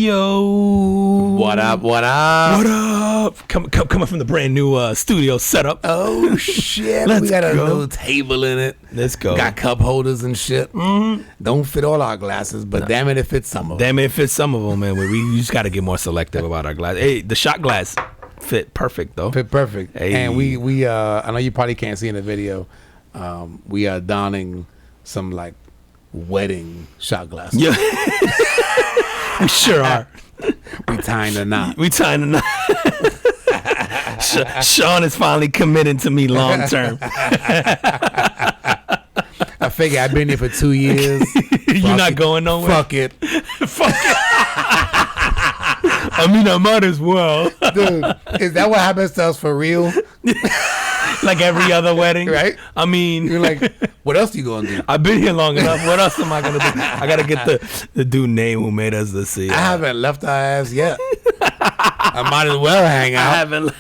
Yo. What up? What up? What up? Coming from the brand new studio setup. Oh shit! Let's we got a go. little table in it. Let's go. Got cup holders and shit. Mm-hmm. Don't fit all our glasses, but damn it, it fits some of them. Damn it, it fits some of them, man. We just got to get more selective about our glass. Hey, the shot glass fit perfect though. Fit perfect. Hey. And we I know you probably can't see in the video. We are donning some like wedding shot glasses. Yeah. We sure are. We tying the knot. We tying the knot. Sean is finally committing to me long term. I figure I've been here for 2 years. You're not going nowhere. Fuck it. Fuck it. I mean, I might as well. Dude, is that what happens to us for real? Like every other wedding, right? I mean, you're like, what else you gonna do? I've been here long enough. What else am I gonna do? I gotta get the dude name who made us the see. I haven't left our ass yet. I might as well hang out. I haven't.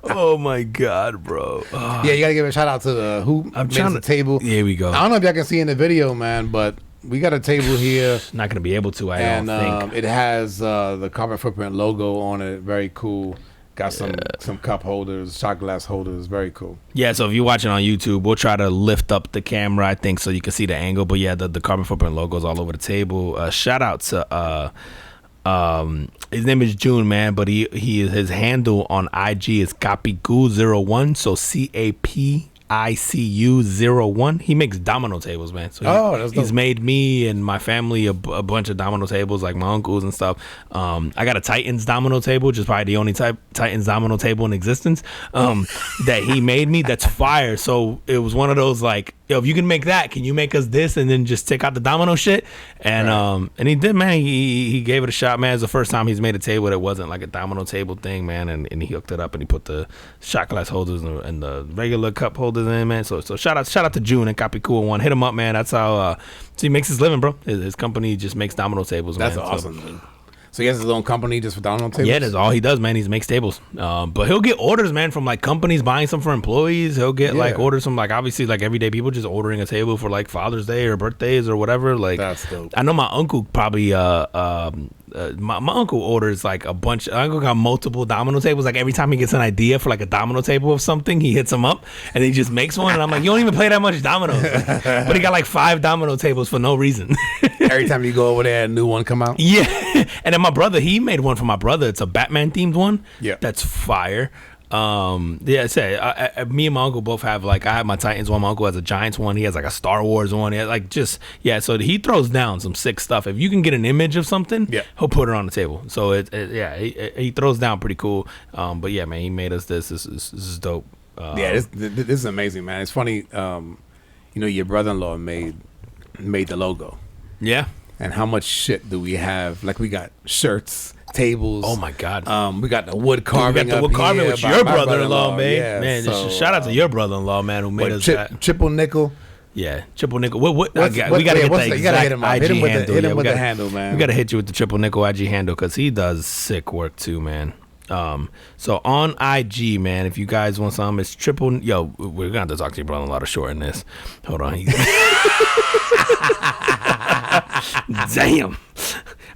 Oh my god, bro. Oh. Yeah, you gotta give a shout out to the who made the table. Here we go. I don't know if y'all can see in the video, man, but we got a table here. Not gonna be able to. I don't think. It has the Carbon Footprint logo on it. Very cool. Got some cup holders, shot glass holders. Very cool. Yeah, so if you're watching on YouTube, we'll try to lift up the camera, I think, so you can see the angle. But yeah, the Carbon Footprint logo's all over the table. Shout out to his name is June, man, but his handle on IG is Capicu01, so CAPICU01. He makes domino tables, man. So he's made me and my family a bunch of domino tables, like my uncles and stuff. I got a Titans domino table, which is probably the only Titans domino table in existence, that he made me. That's fire. So it was one of those like, yo, if you can make that, can you make us this and then just take out the domino shit? And and he did, man. He gave it a shot, man. It's the first time he's made a table that wasn't like a domino table thing, man. And he hooked it up and he put the shot glass holders and the regular cup holders in, man. So shout out to June and Capicu01. Hit him up, man. That's how so he makes his living, bro. His company just makes domino tables, man. That's awesome. So he has his own company just for domino tables? Yeah, that's all he does, man. He makes tables. But he'll get orders, man, from like companies buying some for employees. He'll get like orders from like obviously like everyday people just ordering a table for like Father's Day or birthdays or whatever. Like that's dope. I know my uncle probably my uncle orders like a bunch. My uncle got multiple domino tables. Like every time he gets an idea for like a domino table of something, he hits them up and he just makes one. And I'm like, you don't even play that much dominoes, but he got like 5 domino tables for no reason. Every time you go over there, a new one come out. Yeah, and then my brother, he made one for my brother. It's a Batman themed one. Yeah, that's fire. Yeah, say me and my uncle both have like, I have my Titans one, my uncle has a Giants one, he has like a Star Wars one. He has like so he throws down some sick stuff. If you can get an image of something, he'll put it on the table. So he throws down pretty cool. But yeah, man, he made us this. This is dope. This is amazing, man. It's funny. Your brother-in-law made the logo. Yeah. And how much shit do we have? Like we got shirts, tables. Oh my god. We got the wood carving. We got the wood carving, which your brother-in-law made. Yeah, man, shout out to your brother-in-law, man, who made us that. Triple nickel. Yeah, triple nickel. We gotta get the exact IG handle. Hit him with the handle, man. We gotta hit you with the triple nickel IG handle because he does sick work too, man. So on IG, man, if you guys want some, it's triple. Yo, we're gonna have to talk to your brother-in-law to shorten this. Hold on. Damn,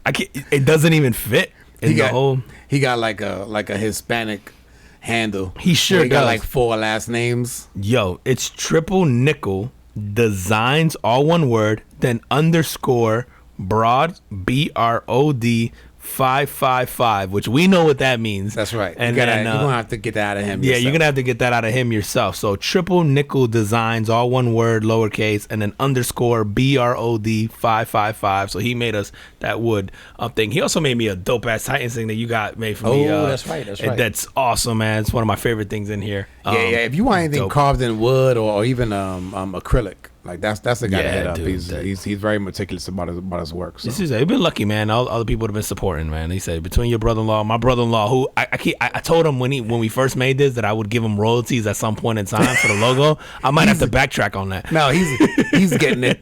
I can't. It doesn't even fit in the whole. He got like a Hispanic handle. He sure does. Got like 4 last names. Yo, it's triple nickel designs, all one word, then underscore broad BROD 555, which we know what that means. That's right. And you're gonna have to get that out of him. Yeah, you're gonna have to get that out of him yourself. So triple nickel designs, all one word, lowercase, and then underscore BROD 555. So he made us that wood thing. He also made me a dope ass Titans thing that you got made for me. Oh, that's right. That's awesome, man. It's one of my favorite things in here. Yeah. If you want anything carved in wood or even acrylic. Like that's the guy to hit up. He's very meticulous about his work. So. You've been lucky, man. All the people have been supporting, man. He said between your brother-in-law, my brother-in-law, who I told him when we first made this that I would give him royalties at some point in time for the logo. I might have to backtrack on that. No, he's getting it.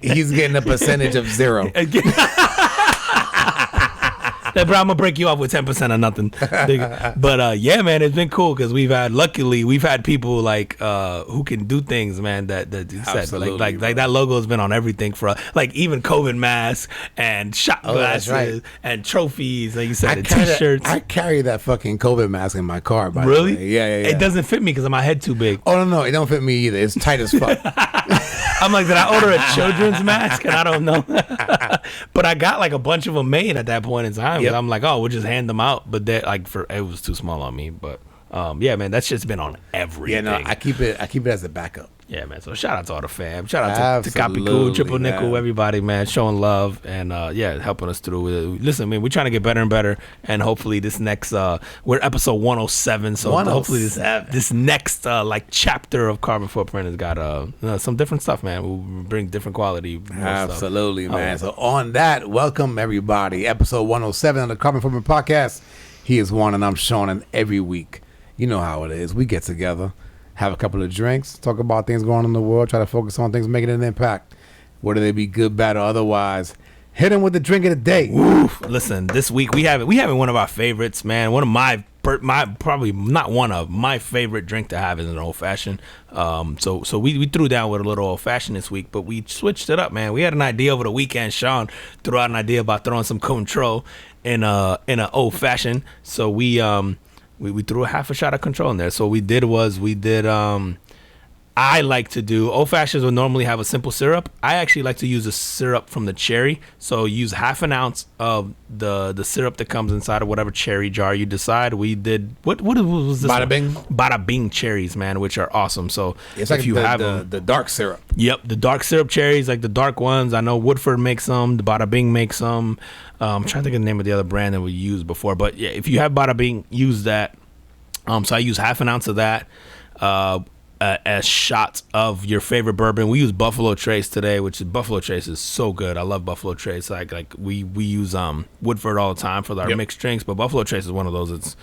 He's getting a percentage of 0. I'm gonna break you off with 10% or nothing. But yeah, man, it's been cool because luckily we've had people like who can do things, man. That said, like that logo has been on everything for us. Like even COVID masks and shot glasses and trophies. Like you said, T-shirts. I carry that fucking COVID mask in my car. By really? The way. Yeah. It doesn't fit me because my head too big. Oh no, it don't fit me either. It's tight as fuck. I'm like, did I order a children's mask? And I don't know. But I got like a bunch of them made at that point in time. Yep. I'm like, oh, we'll just hand them out. But that it was too small on me. But yeah, man, that's just been on everything. Yeah, no, I keep it as a backup. Yeah, man. So shout out to all the fam. Shout out to Copy Cool, Triple Nickel, everybody, man, showing love and yeah, helping us through it. Listen, man, we're trying to get better and better, and hopefully this next we're episode 107, so hopefully this next like chapter of Carbon Footprint has got some different stuff, man. We'll bring different quality. Absolutely, stuff. Man. So on that, welcome everybody. Episode 107 of the Carbon Footprint Podcast. He is Juan and I'm Sean, and every week, you know how it is. We get together, have a couple of drinks, talk about things going on in the world, try to focus on things making an impact, whether they be good, bad, or otherwise. Hit him with the drink of the day. Oof. Listen, this week we have one of our favorites, man. One of my probably not one of my favorite drink to have is an old fashioned. So we threw down with a little old fashioned this week, but we switched it up, man. We had an idea over the weekend. Sean threw out an idea about throwing some Control in a old fashioned. So we threw a half a shot of Control in there. So what we did was I like to do old fashions would normally have a simple syrup. I actually like to use a syrup from the cherry. So use half an ounce of the syrup that comes inside of whatever cherry jar you decide. We did what was this? Bada Bing cherries, man, which are awesome. So it's like the dark syrup. Yep, the dark syrup cherries, like the dark ones. I know Woodford makes some. The Bada Bing makes some. I'm trying to think of the name of the other brand that we used before, but yeah, if you have Bada Bing, use that. So I use half an ounce of that. A shot of your favorite bourbon. We use Buffalo Trace today, which is Buffalo Trace is so good. I love Buffalo Trace. Like we use Woodford all the time for our mixed drinks, but Buffalo Trace is one of those that's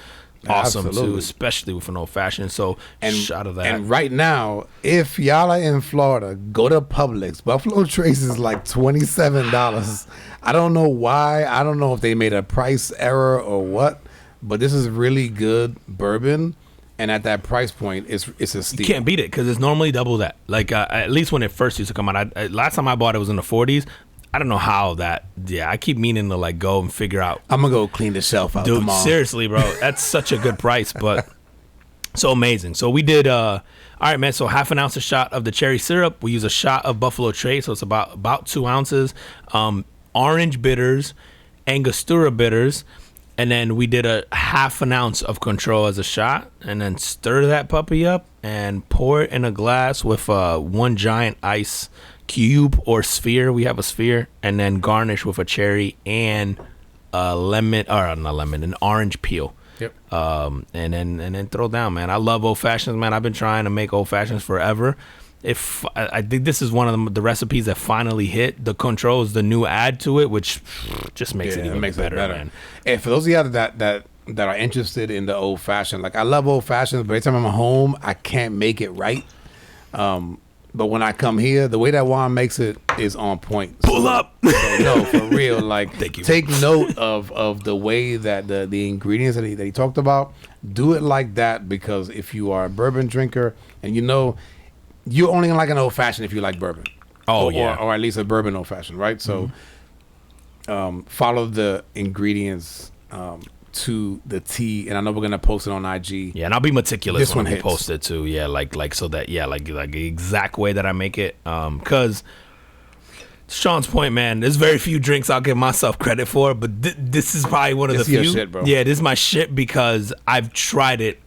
awesome too, especially with an old fashioned. So shot of that. And right now, if y'all are in Florida, go to Publix. Buffalo Trace is like $27. I don't know why. I don't know if they made a price error or what, but this is really good bourbon. And at that price point, it's a steal. You can't beat it because it's normally double that. Like at least when it first used to come out. Last time I bought it was in the 40s. I don't know how that. Yeah, I keep meaning to like go and figure out. I'm gonna go clean the shelf out. Dude, seriously, bro, that's such a good price, but so amazing. So we did. All right, man. So half an ounce a shot of the cherry syrup. We use a shot of Buffalo Trace, so it's about 2 ounces. Orange bitters, Angostura bitters. And then we did a half an ounce of Control as a shot, and then stir that puppy up and pour it in a glass with one giant ice cube or sphere. We have a sphere, and then garnish with a cherry and a lemon, or not lemon, an orange peel. Yep. And then throw down, man. I love old fashions, man. I've been trying to make old fashions forever. If I think this is one of the recipes that finally hit. The Control is the new add to it, which just makes it even better, man. And for those of y'all that are interested in the old fashioned, like I love old fashions, but every time I'm home, I can't make it right. But when I come here, the way that Juan makes it is on point. Pull up. So, no, for real. Like, thank you. Take note of the way that the ingredients that he talked about. Do it like that, because if you are a bourbon drinker and you're only gonna like an old fashioned if you like bourbon. Oh, or at least a bourbon old fashioned, right? So, follow the ingredients to the T, and I know we're gonna post it on IG. Yeah, and I'll be meticulous when we post it too. Yeah, like so that like the exact way that I make it. Because Sean's point, man, there's very few drinks I'll give myself credit for, but this is probably one of the few. Your shit, bro. Yeah, this is my shit because I've tried it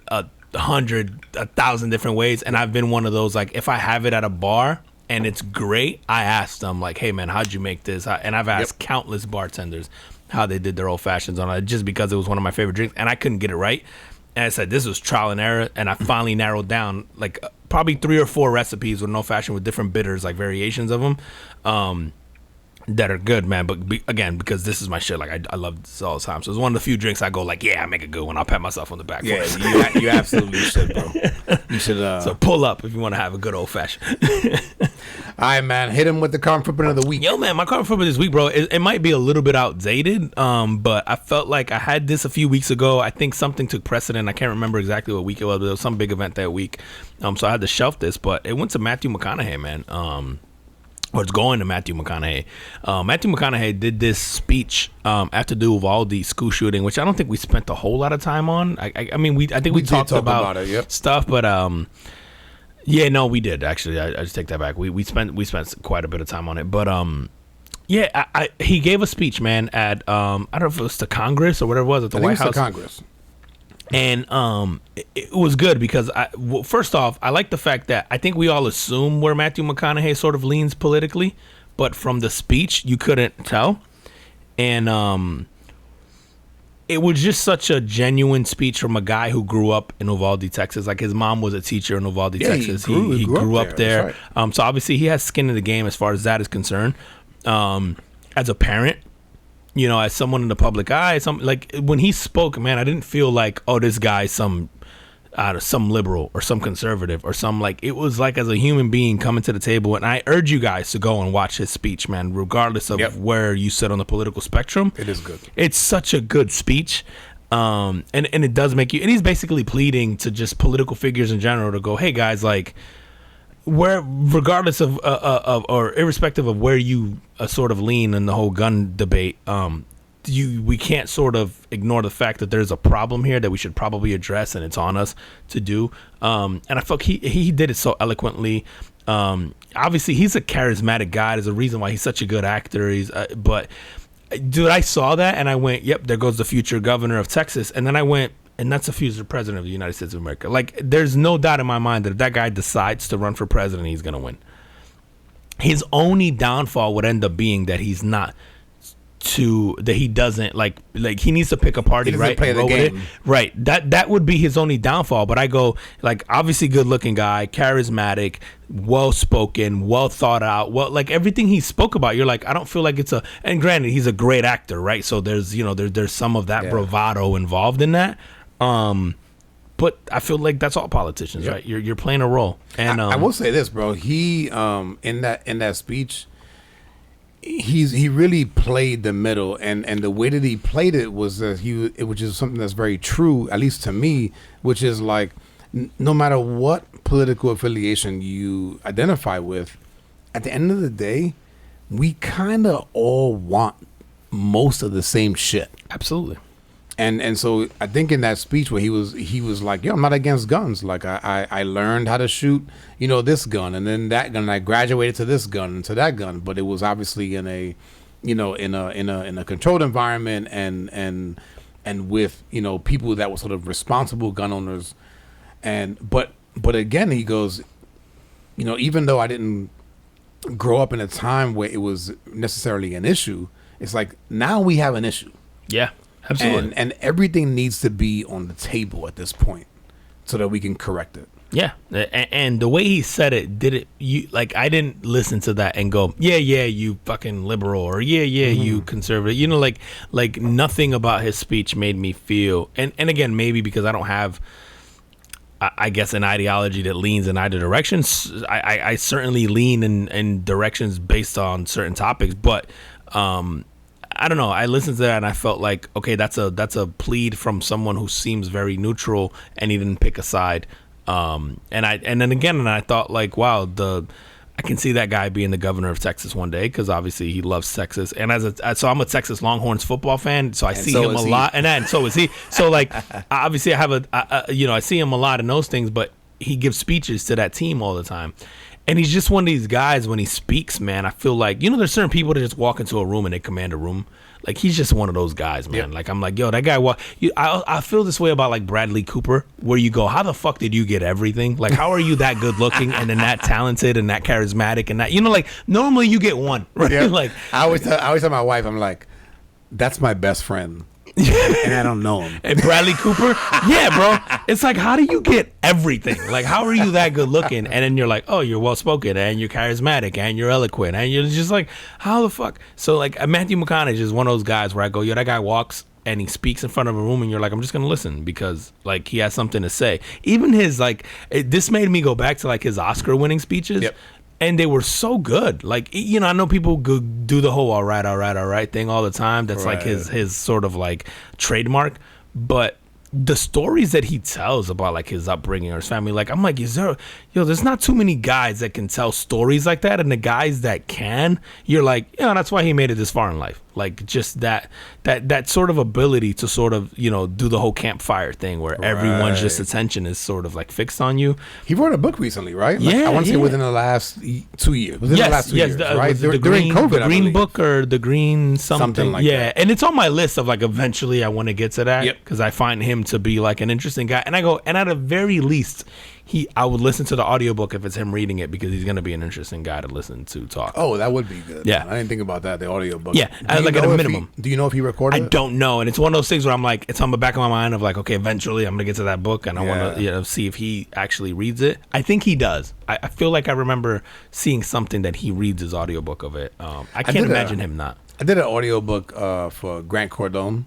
1,000 different ways, and I've been one of those, like, if I have it at a bar and it's great, I ask them like, hey man, how'd you make this? And I've asked countless bartenders how they did their old fashions on it, just because it was one of my favorite drinks and I couldn't get it right. And I said, this was trial and error, and I finally narrowed down like probably 3 or 4 recipes with an old fashioned with different bitters, like variations of them. that are good, man. But again, because this is my shit, like I love this all the time. So it's one of the few drinks I go like, yeah, I make a good one. I'll pat myself on the back. Yeah, you absolutely should, bro. You should. So pull up if you want to have a good old fashioned. All right, man. Hit him with the Carbon Footprint of the week. Yo, man, my Carbon Footprint this week, bro. It might be a little bit outdated, but I felt like I had this a few weeks ago. I think something took precedent. I can't remember exactly what week it was, but there was some big event that week. So I had to shelf this, but it went to Matthew McConaughey, man. Or it's going to Matthew McConaughey. Matthew McConaughey did this speech after the Uvalde school shooting, which I don't think we spent a whole lot of time on. I mean, I think we talked about it, yep. Stuff, but yeah, no, we did actually. I just take that back. We spent quite a bit of time on it, but yeah, he gave a speech, man, at I don't know if it was to Congress or whatever it was at the White House. Congress. And it was good because first off, I like the fact that I think we all assume where Matthew McConaughey sort of leans politically, but from the speech you couldn't tell. And it was just such a genuine speech from a guy who grew up in Uvalde, Texas. Like his mom was a teacher in Uvalde, Texas. He grew up there. Right. So obviously he has skin in the game as far as that is concerned. As a parent, you know, as someone in the public eye, like when he spoke, man, I didn't feel like, oh, this guy's some liberal or some conservative or some, like, it was like as a human being coming to the table. And I urge you guys to go and watch his speech, man, regardless of where you sit on the political spectrum. It is good. It's such a good speech. And it does make you, and he's basically pleading to just political figures in general to go, hey guys, like, where, regardless of or irrespective of where you sort of lean in the whole gun debate, we can't sort of ignore the fact that there's a problem here that we should probably address, and it's on us to do. And I felt he did it so eloquently. Obviously, he's a charismatic guy. There's a reason why he's such a good actor. But dude, I saw that and I went, yep, there goes the future governor of Texas. And then I went, and that's the future president of the United States of America. Like, there's no doubt in my mind that if that guy decides to run for president, he's going to win. His only downfall would end up being that he's not that he doesn't like he needs to pick a party, right? Play the game. Right. That would be his only downfall. But I go, like, obviously good looking guy, charismatic, well spoken, well thought out, well, like everything he spoke about, you're like, I don't feel like and granted, he's a great actor, right? So there's, you know, there's some of that bravado involved in that. But I feel like that's all politicians, right? You're playing a role. And I will say this, bro. He in that speech, he really played the middle, and the way that he played it was that which is something that's very true, at least to me, which is like, no matter what political affiliation you identify with, at the end of the day, we kind of all want most of the same shit. Absolutely. And so I think in that speech where he was like, yo, I'm not against guns. Like I learned how to shoot, you know, this gun and then that gun. And I graduated to this gun and to that gun, but it was obviously in a, you know, in a controlled environment and with, you know, people that were sort of responsible gun owners. But again, he goes, you know, even though I didn't grow up in a time where it was necessarily an issue, it's like now we have an issue. Yeah. Absolutely. And everything needs to be on the table at this point so that we can correct it. Yeah. And the way he said it, I didn't listen to that and go, yeah, you fucking liberal, or yeah, you conservative. You know, like nothing about his speech made me feel, and again, maybe because I don't have, I guess, an ideology that leans in either direction. I certainly lean in directions based on certain topics, but I don't know. I listened to that and I felt like, okay, that's a plead from someone who seems very neutral, and he didn't pick a side. And then I thought, like, wow, I can see that guy being the governor of Texas one day, because obviously he loves Texas. And so I'm a Texas Longhorns football fan, so I see him a lot, and so is he. So like, obviously I have I see him a lot in those things, but he gives speeches to that team all the time. And he's just one of these guys, when he speaks, man, I feel like, you know, there's certain people that just walk into a room and they command a room. Like, he's just one of those guys, man. Yep. Like, I'm like, yo, that guy, I feel this way about, like, Bradley Cooper, where you go, how the fuck did you get everything? Like, how are you that good looking and then that talented and that charismatic and that, you know, like, normally you get one, right? Yep. Like, I always tell my wife, I'm like, that's my best friend. and I don't know him. And Bradley Cooper, yeah, bro. It's like, how do you get everything? Like, how are you that good looking? And then you're like, oh, you're well spoken, and you're charismatic, and you're eloquent, and you're just like, how the fuck? So like, Matthew McConaughey is one of those guys where I go, yo, that guy walks and he speaks in front of a room, and you're like, I'm just gonna listen because like he has something to say. Even his this made me go back to like his Oscar-winning speeches. Yep. And they were so good. Like, you know, I know people do the whole all right thing all the time. That's like his sort of like trademark. But the stories that he tells about like his upbringing or his family, like, I'm like, there's not too many guys that can tell stories like that. And the guys that can, you're like, that's why he made it this far in life. Like, just that sort of ability to sort of, you know, do the whole campfire thing where everyone's just attention is sort of like fixed on you. He wrote a book recently, right? Like, I want to say within the last 2 years. Within the last 2 years, right? During COVID, the Green Book or the Green something like that. Yeah, and it's on my list of like eventually I want to get to that because I find him to be like an interesting guy. And I go, and at the very least, I would listen to the audiobook if it's him reading it because he's going to be an interesting guy to listen to talk. Oh, that would be good. Yeah. I didn't think about that, the audiobook. Yeah, like at a minimum. Do you know if he recorded it? I don't know. And it's one of those things where I'm like, it's on the back of my mind of like, okay, eventually I'm going to get to that book and I want to see if he actually reads it. I think he does. I feel like I remember seeing something that he reads his audiobook of it. I can't imagine him not. I did an audiobook for Grant Cardone.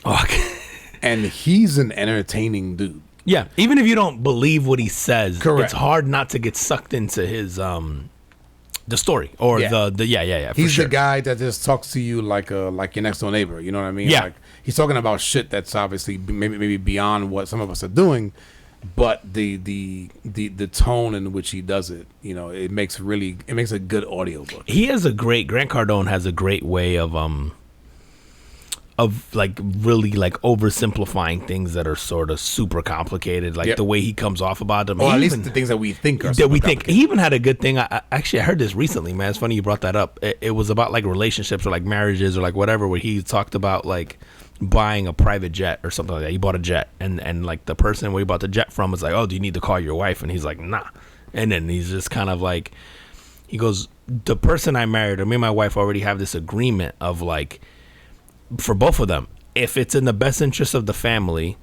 Oh, okay. And he's an entertaining dude. Yeah, even if you don't believe what he says, correct, it's hard not to get sucked into his the story or He's the guy that just talks to you like your next door neighbor. You know what I mean? Yeah. Like, he's talking about shit that's obviously maybe beyond what some of us are doing, but the tone in which he does it, you know, it makes a good audiobook. Grant Cardone has a great way of like really like oversimplifying things that are sort of super complicated, like the way he comes off about them, or at least the things that we think are he even had a good thing. I heard this recently, man. It's funny you brought that up. It was about like relationships or like marriages or like whatever, where he talked about like buying a private jet or something like that. He bought a jet and like the person where he bought the jet from was like, oh, do you need to call your wife? And he's like, nah. And then he's just kind of like, he goes, the person I married, or me and my wife already have this agreement of like, for both of them, if it's in the best interest of the family,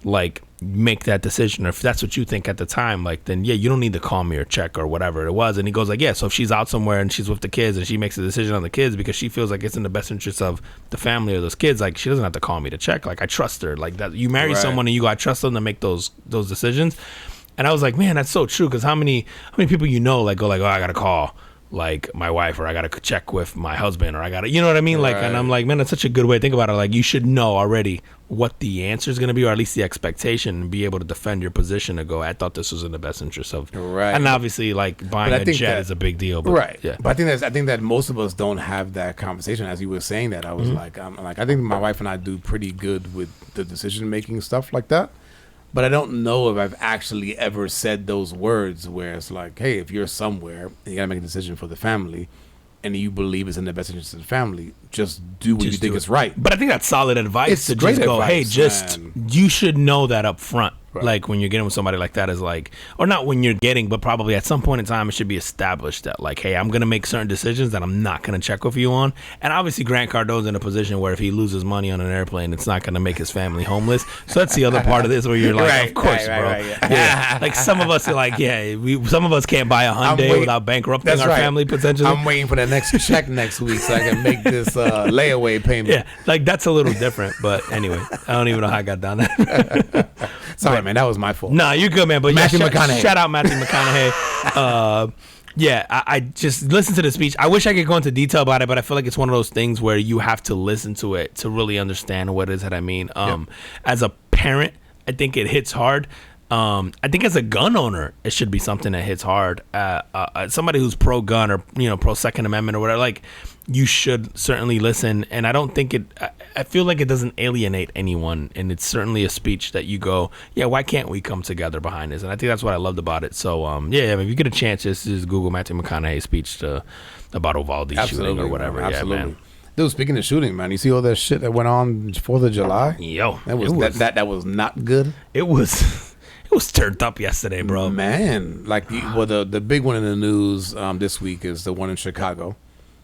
like, make that decision. Or if that's what you think at the time, like, then you don't need to call me or check or whatever it was. And he goes like, so if she's out somewhere and she's with the kids and she makes a decision on the kids because she feels like it's in the best interest of the family or those kids, like, she doesn't have to call me to check. Like, I trust her. Like, that you marry someone and you go, I trust them to make those decisions. And I was like, man, that's so true. Because how many people like go like, oh, I gotta call like my wife, or I gotta check with my husband, or I gotta, you know what I mean? Like, and I'm like, man, that's such a good way to think about it. Like, you should know already what the answer is gonna be, or at least the expectation, and be able to defend your position to go, I thought this was in the best interest of. Right. And obviously, like, buying a jet is a big deal. But, yeah. But I think that most of us don't have that conversation. As you were saying that, I was like, I think my wife and I do pretty good with the decision making stuff like that. But I don't know if I've actually ever said those words where it's like, hey, if you're somewhere and you got to make a decision for the family and you believe it's in the best interest of the family, just do what you think is right. But I think that's solid advice. It's to just go, advice, hey, you should know that up front. Right. Like, when you're getting with somebody like that, is like, or not when you're getting, but probably at some point in time, it should be established that, like, hey, I'm going to make certain decisions that I'm not going to check with you on. And obviously, Grant Cardone's in a position where if he loses money on an airplane, it's not going to make his family homeless. So that's the other part of this where you're like, of course, bro. Right, yeah. Like, some of us are like, some of us can't buy a Hyundai without bankrupting our family potentially. I'm waiting for the next check next week so I can make this layaway payment. Yeah, like, that's a little different. But anyway, I don't even know how I got down there. Sorry, man, that was my fault. Nah, you're good, man. But Matthew McConaughey. Shout out Matthew McConaughey. I just listened to the speech. I wish I could go into detail about it, but I feel like it's one of those things where you have to listen to it to really understand what it is that I mean. As a parent, I think it hits hard. I think as a gun owner, it should be something that hits hard. Somebody who's pro-gun or pro Second Amendment or whatever, like, you should certainly listen. And I don't think I feel like it doesn't alienate anyone, and it's certainly a speech that you go, why can't we come together behind this? And I think that's what I loved about it. So if you get a chance, just Google Matthew McConaughey speech about Uvalde shooting or whatever. Absolutely. Yeah, man. Dude, speaking of shooting, man, you see all that shit that went on 4th of July? Yo, that was not good. It was turned up yesterday, bro. Man, like, the big one in the news this week is the one in Chicago,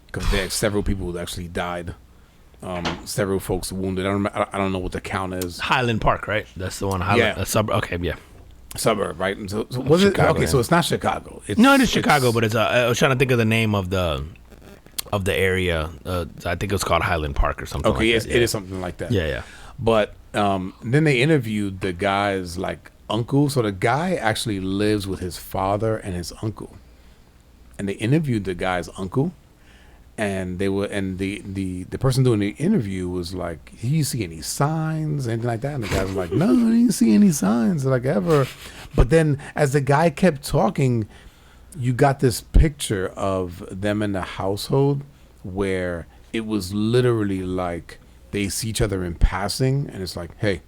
because there are several people who actually died several folks wounded. I don't know what the count is. Highland Park, right? That's the one. Highland, Yeah. suburb. Okay, yeah. Suburb, right? So was it? Okay, so it's not Chicago. It is Chicago, but it's. I was trying to think of the name of the area. I think it was called Highland Park or something. Okay, like that. It is something like that. Yeah. But then they interviewed the guy's like uncle. So the guy actually lives with his father and his uncle, and they interviewed the guy's uncle. And the person doing the interview was like, "Do you see any signs, anything like that?" And the guy was like, "No, I didn't see any signs like ever." But then, as the guy kept talking, you got this picture of them in the household where it was literally like they see each other in passing, and it's like, "Hey,"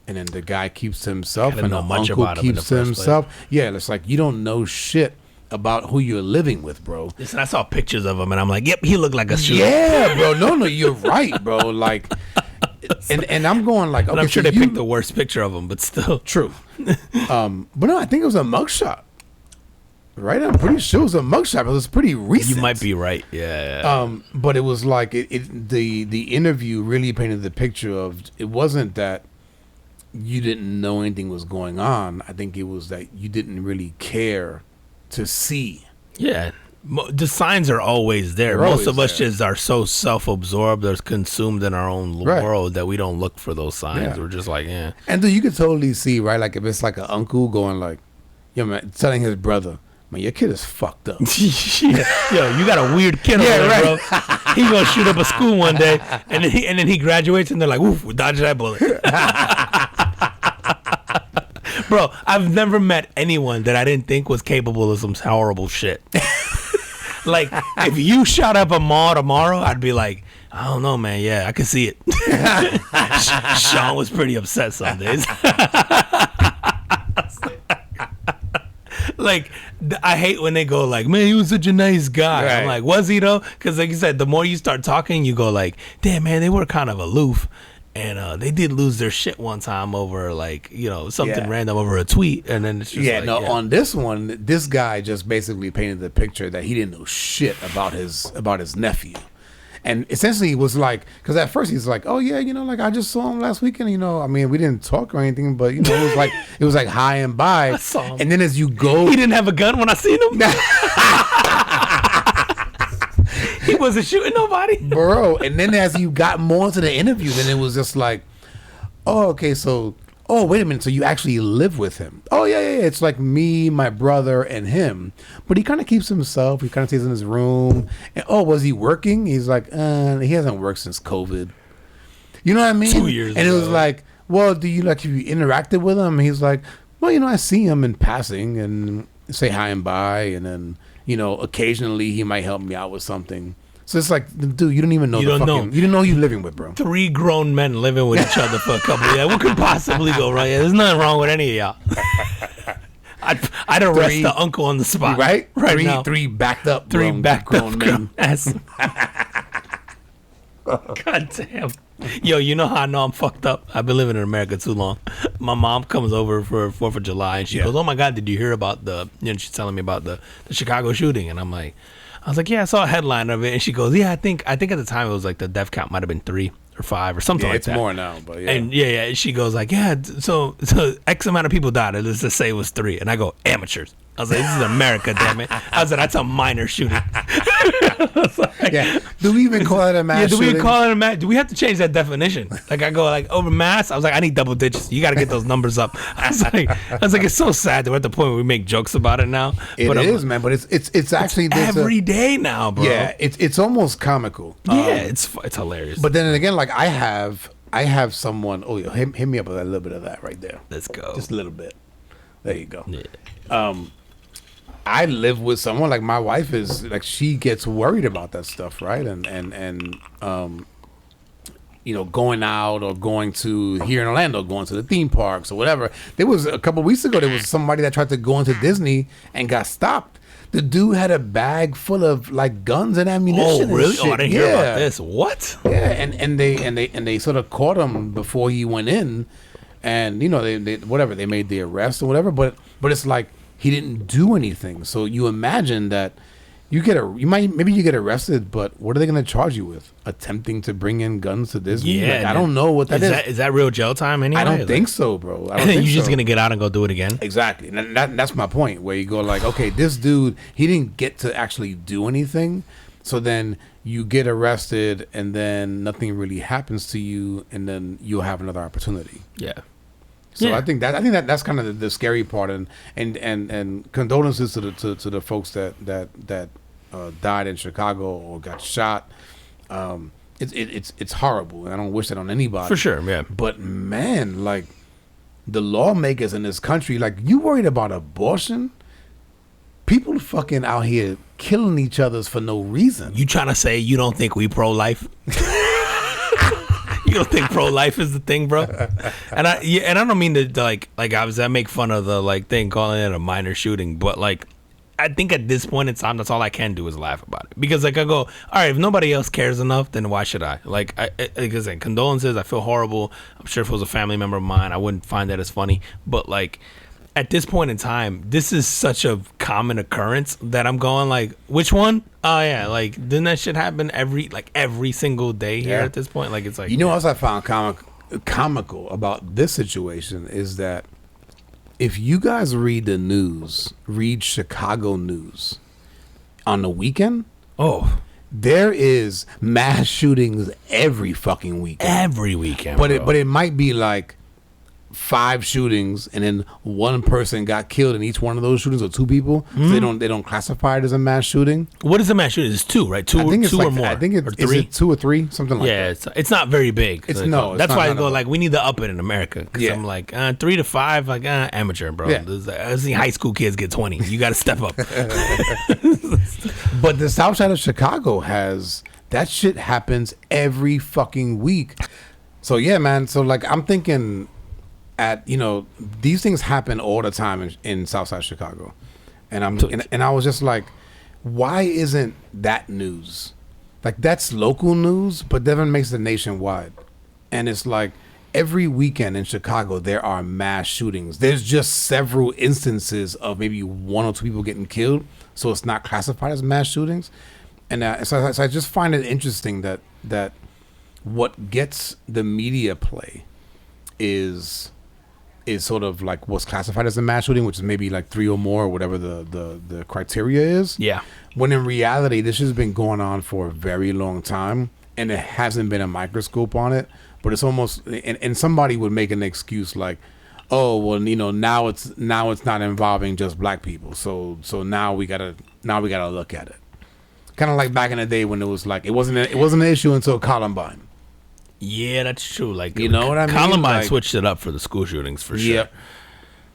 and then the guy keeps to himself, and the uncle keeps to himself. Yeah, it's like you don't know shit about who you're living with, bro. Listen, I saw pictures of him, and I'm like, "Yep, he looked like a shooter." Yeah, bro. No, you're right, bro. Like, and I'm going like, okay, and I'm sure they picked the worst picture of him, but still true. But no, I think it was a mugshot. Right, I'm pretty sure it was a mugshot, but it was pretty recent. You might be right. Yeah. But it was like the interview really painted the picture of it wasn't that you didn't know anything was going on. I think it was that you didn't really care to see. Yeah, the signs are always there. Most of us just are so self-absorbed or consumed in our own world that we don't look for those signs. We're just like, yeah. And then you could totally see, right? Like if it's like an uncle going like, "Yo, man," telling his brother, "Man, your kid is fucked up." Yeah. Yo, you got a weird kid over there, bro. He gonna shoot up a school one day, and then he graduates, and they're like, "Oof, we dodged that bullet." Bro, I've never met anyone that I didn't think was capable of some horrible shit. Like, if you shot up a mall tomorrow, I'd be like, I don't know, man. Yeah, I can see it. Sean was pretty upset some days. Like, I hate when they go like, "Man, he was such a nice guy." Right. I'm like, was he though? Because like you said, the more you start talking, you go like, "Damn, man, they were kind of aloof." And they did lose their shit one time over like, something random over a tweet. And then it's just on this one, this guy just basically painted the picture that he didn't know shit about his nephew. And essentially it was like, because at first he's like, "Oh yeah, like I just saw him last weekend, I mean, we didn't talk or anything, but it was like high and by." I saw him. And then as you go, he didn't have a gun when I seen him. He wasn't shooting nobody, bro. And then as you got more into the interview, then it was just like, "Oh, okay, so, oh, wait a minute, so you actually live with him?" "Oh, yeah, it's like me, my brother, and him. But he kind of keeps himself. He kind of stays in his room. And, oh, was he working?" He's like, he hasn't worked since COVID." You know what I mean? 2 years And ago. it was like, "Well, do you, like, have you interacted with him?" He's like, "Well, I see him in passing and say hi and bye. And then, occasionally he might help me out with something." So it's like, dude, you don't even know. You don't know who you're living with, bro. 3 grown men living with each other for a couple of years. What could possibly go wrong? Yeah, there's nothing wrong with any of y'all. I'd arrest the uncle on the spot. Right now. 3 backed up. 3 backed up grown men. God damn. Yo, you know how I know I'm fucked up? I've been living in America too long. My mom comes over for 4th of July and she goes, "Oh my God, did you hear about she's telling me about the Chicago shooting?" And I was like, "Yeah, I saw a headline of it." And she goes, "Yeah, I think at the time it was like the death count might have been 3 or 5 or something like that. It's more now, but yeah." And yeah. She goes like, "Yeah, so X amount of people died. Let's just say it was 3." And I go, "Amateurs." I was like, "This is America, damn it." I was like, "That's a minor shooting." Do we even call it a mass shooting? Do we call it a mass? Do we have to change that definition? Like I go like over mass. I was like, I need double digits. You got to get those numbers up. I was like, it's so sad that we're at the point where we make jokes about it now. It is, man. But it's actually every day now, bro. Yeah, it's almost comical. Yeah, it's hilarious. But then again, like I have someone. Oh, hit me up with a little bit of that right there. Let's go. Just a little bit. There you go. Yeah. I live with someone, like my wife is like, she gets worried about that stuff, right? And going out or going to here in Orlando, going to the theme parks or whatever. There was a couple weeks ago, there was somebody that tried to go into Disney and got stopped. The dude had a bag full of like guns and ammunition. Oh, really? And shit. I didn't hear about this. What? Yeah, and they sort of caught him before he went in, and they made the arrest or whatever. But it's like, he didn't do anything. So you imagine that maybe you get arrested, but what are they going to charge you with? Attempting to bring in guns to Disney? Yeah, like, I don't know what that is. Is that real jail time anyway? I don't think so, bro. And then you're just going to get out and go do it again? Exactly. And that's my point, where you go like, okay, this dude, he didn't get to actually do anything. So then you get arrested and then nothing really happens to you, and then you'll have another opportunity. Yeah. So yeah. I think that's kind of the scary part, and condolences to the folks that died in Chicago or got shot. It's horrible, and I don't wish that on anybody. For sure, yeah. But man, like the lawmakers in this country, like you worried about abortion? People fucking out here killing each other for no reason. You trying to say you don't think we pro-life? You don't think pro-life is the thing, bro? And I don't mean to like I make fun of the like thing, calling it a minor shooting, but like I think at this point in time, that's all I can do is laugh about it, because like I go, all right, if nobody else cares enough, then why should I? Like I said, condolences. I feel horrible. I'm sure if it was a family member of mine, I wouldn't find that as funny. But like at this point in time, this is such a common occurrence that I'm going like, which one? Oh yeah, like didn't that shit happen every single day here at this point? Like it's like, you know what else I found comical about this situation is that if you guys read the news, read Chicago news on the weekend, there is mass shootings every fucking weekend. Every weekend, but it might be like 5 shootings, and then one person got killed in each one of those shootings, or 2 people. Mm-hmm. So they don't classify it as a mass shooting. What is a mass shooting? It's 2, right? 2 or more. I think it's 2 or 3, something like that. Yeah, it's not very big. That's why I go like, we need to up it in America. Because I'm like 3 to 5, like amateur, bro. Yeah. I see high school kids get 20. You got to step up. But the South Side of Chicago has that shit happens every fucking week. So yeah, man. So like I'm thinking. These things happen all the time in Southside Chicago, and I was just like, why isn't that news? Like that's local news, but Devin makes it nationwide, and it's like every weekend in Chicago there are mass shootings. There's just several instances of maybe 1 or 2 people getting killed, so it's not classified as mass shootings, and so I just find it interesting that what gets the media play is sort of like what's classified as a mass shooting, which is maybe like 3 or more, or whatever the criteria is. Yeah. When in reality, this has been going on for a very long time, and there hasn't been a microscope on it. But it's almost, and somebody would make an excuse like, oh well, now it's not involving just black people, so now we gotta look at it. Kind of like back in the day when it was like it wasn't an issue until Columbine. Yeah, that's true. Like, you know what I mean? Columbine switched it up for the school shootings for sure. Yeah,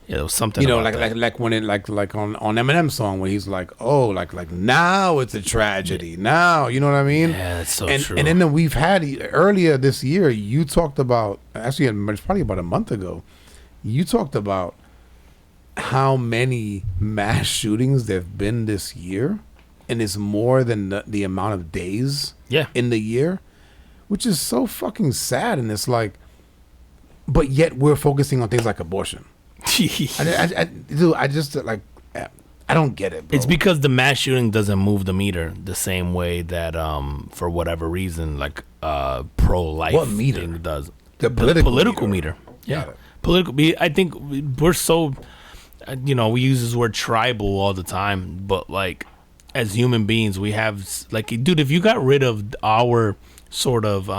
there was something. Like when it like on Eminem's song when he's like, oh, like now it's a tragedy. Now, you know what I mean? Yeah, that's so true. And then we've had earlier this year. You talked about it's probably about a month ago. You talked about how many mass shootings there've been this year, and it's more than the amount of days. In the year. Which is so fucking sad, and it's like, but yet we're focusing on things like abortion. I just like, I don't get it, bro. It's because the mass shooting doesn't move the meter the same way that, for whatever reason, like pro-life thing does. The political meter. Yeah, political. I think we're so, we use this word tribal all the time, but like, as human beings, we have like, dude, if you got rid of our sort of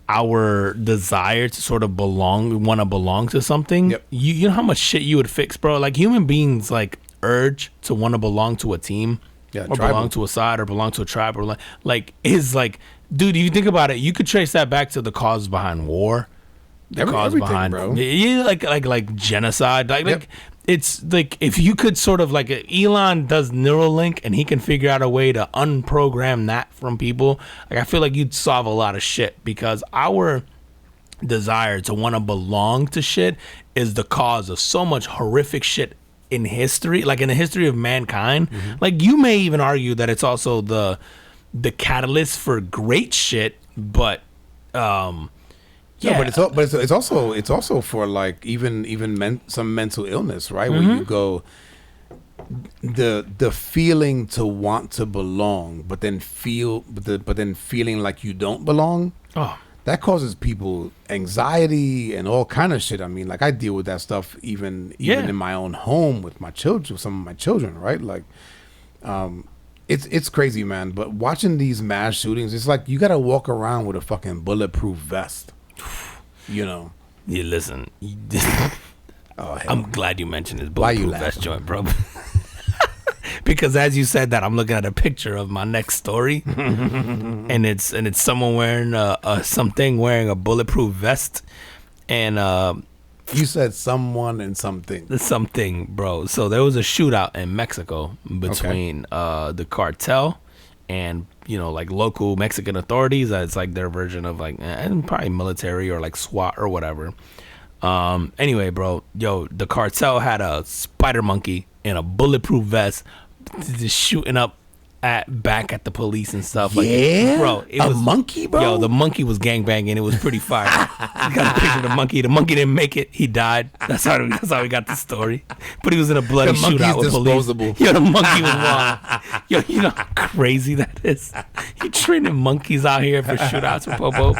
our desire to sort of want to belong to something, you know how much shit you would fix, bro. Like human beings like urge to want to belong to a team, or tribal. Belong to a side, or belong to a tribe, or like is like, dude, if you think about it, you could trace that back to the cause behind war, the cause behind, bro. Yeah, like genocide, like it's like if you could sort of like Elon does Neuralink and he can figure out a way to unprogram that from people, like I feel like you'd solve a lot of shit, because our desire to want to belong to shit is the cause of so much horrific shit in history, like in the history of mankind. Mm-hmm. Like you may even argue that it's also the catalyst for great shit, but yeah, but it's also for like even some mental illness, right? Mm-hmm. Where you go, the feeling to want to belong, but then feeling like you don't belong. Oh, that causes people anxiety and all kind of shit. I mean, like I deal with that stuff even in my own home with my children, with some of my children, right? Like, it's crazy, man. But watching these mass shootings, it's like you got to walk around with a fucking bulletproof vest. You know. Yeah, listen. I'm glad you mentioned this bulletproof vest joint, bro. Because as you said that, I'm looking at a picture of my next story, and it's someone wearing wearing a bulletproof vest, and you said someone and something, bro. So there was a shootout in Mexico between the cartel and like local Mexican authorities. It's like their version of like and probably military or like SWAT or whatever. Anyway, bro, the cartel had a spider monkey in a bulletproof vest, just shooting up back at the police and stuff. Like, bro, it was monkey, bro. Yo, the monkey was gangbanging. It was pretty fire. You got a picture of the monkey. The monkey didn't make it. He died. That's how we got the story. But he was in a bloody shootout with disposable. police. Yo, the monkey was wild. Yo, you know how crazy that is? You training monkeys out here for shootouts with Popo.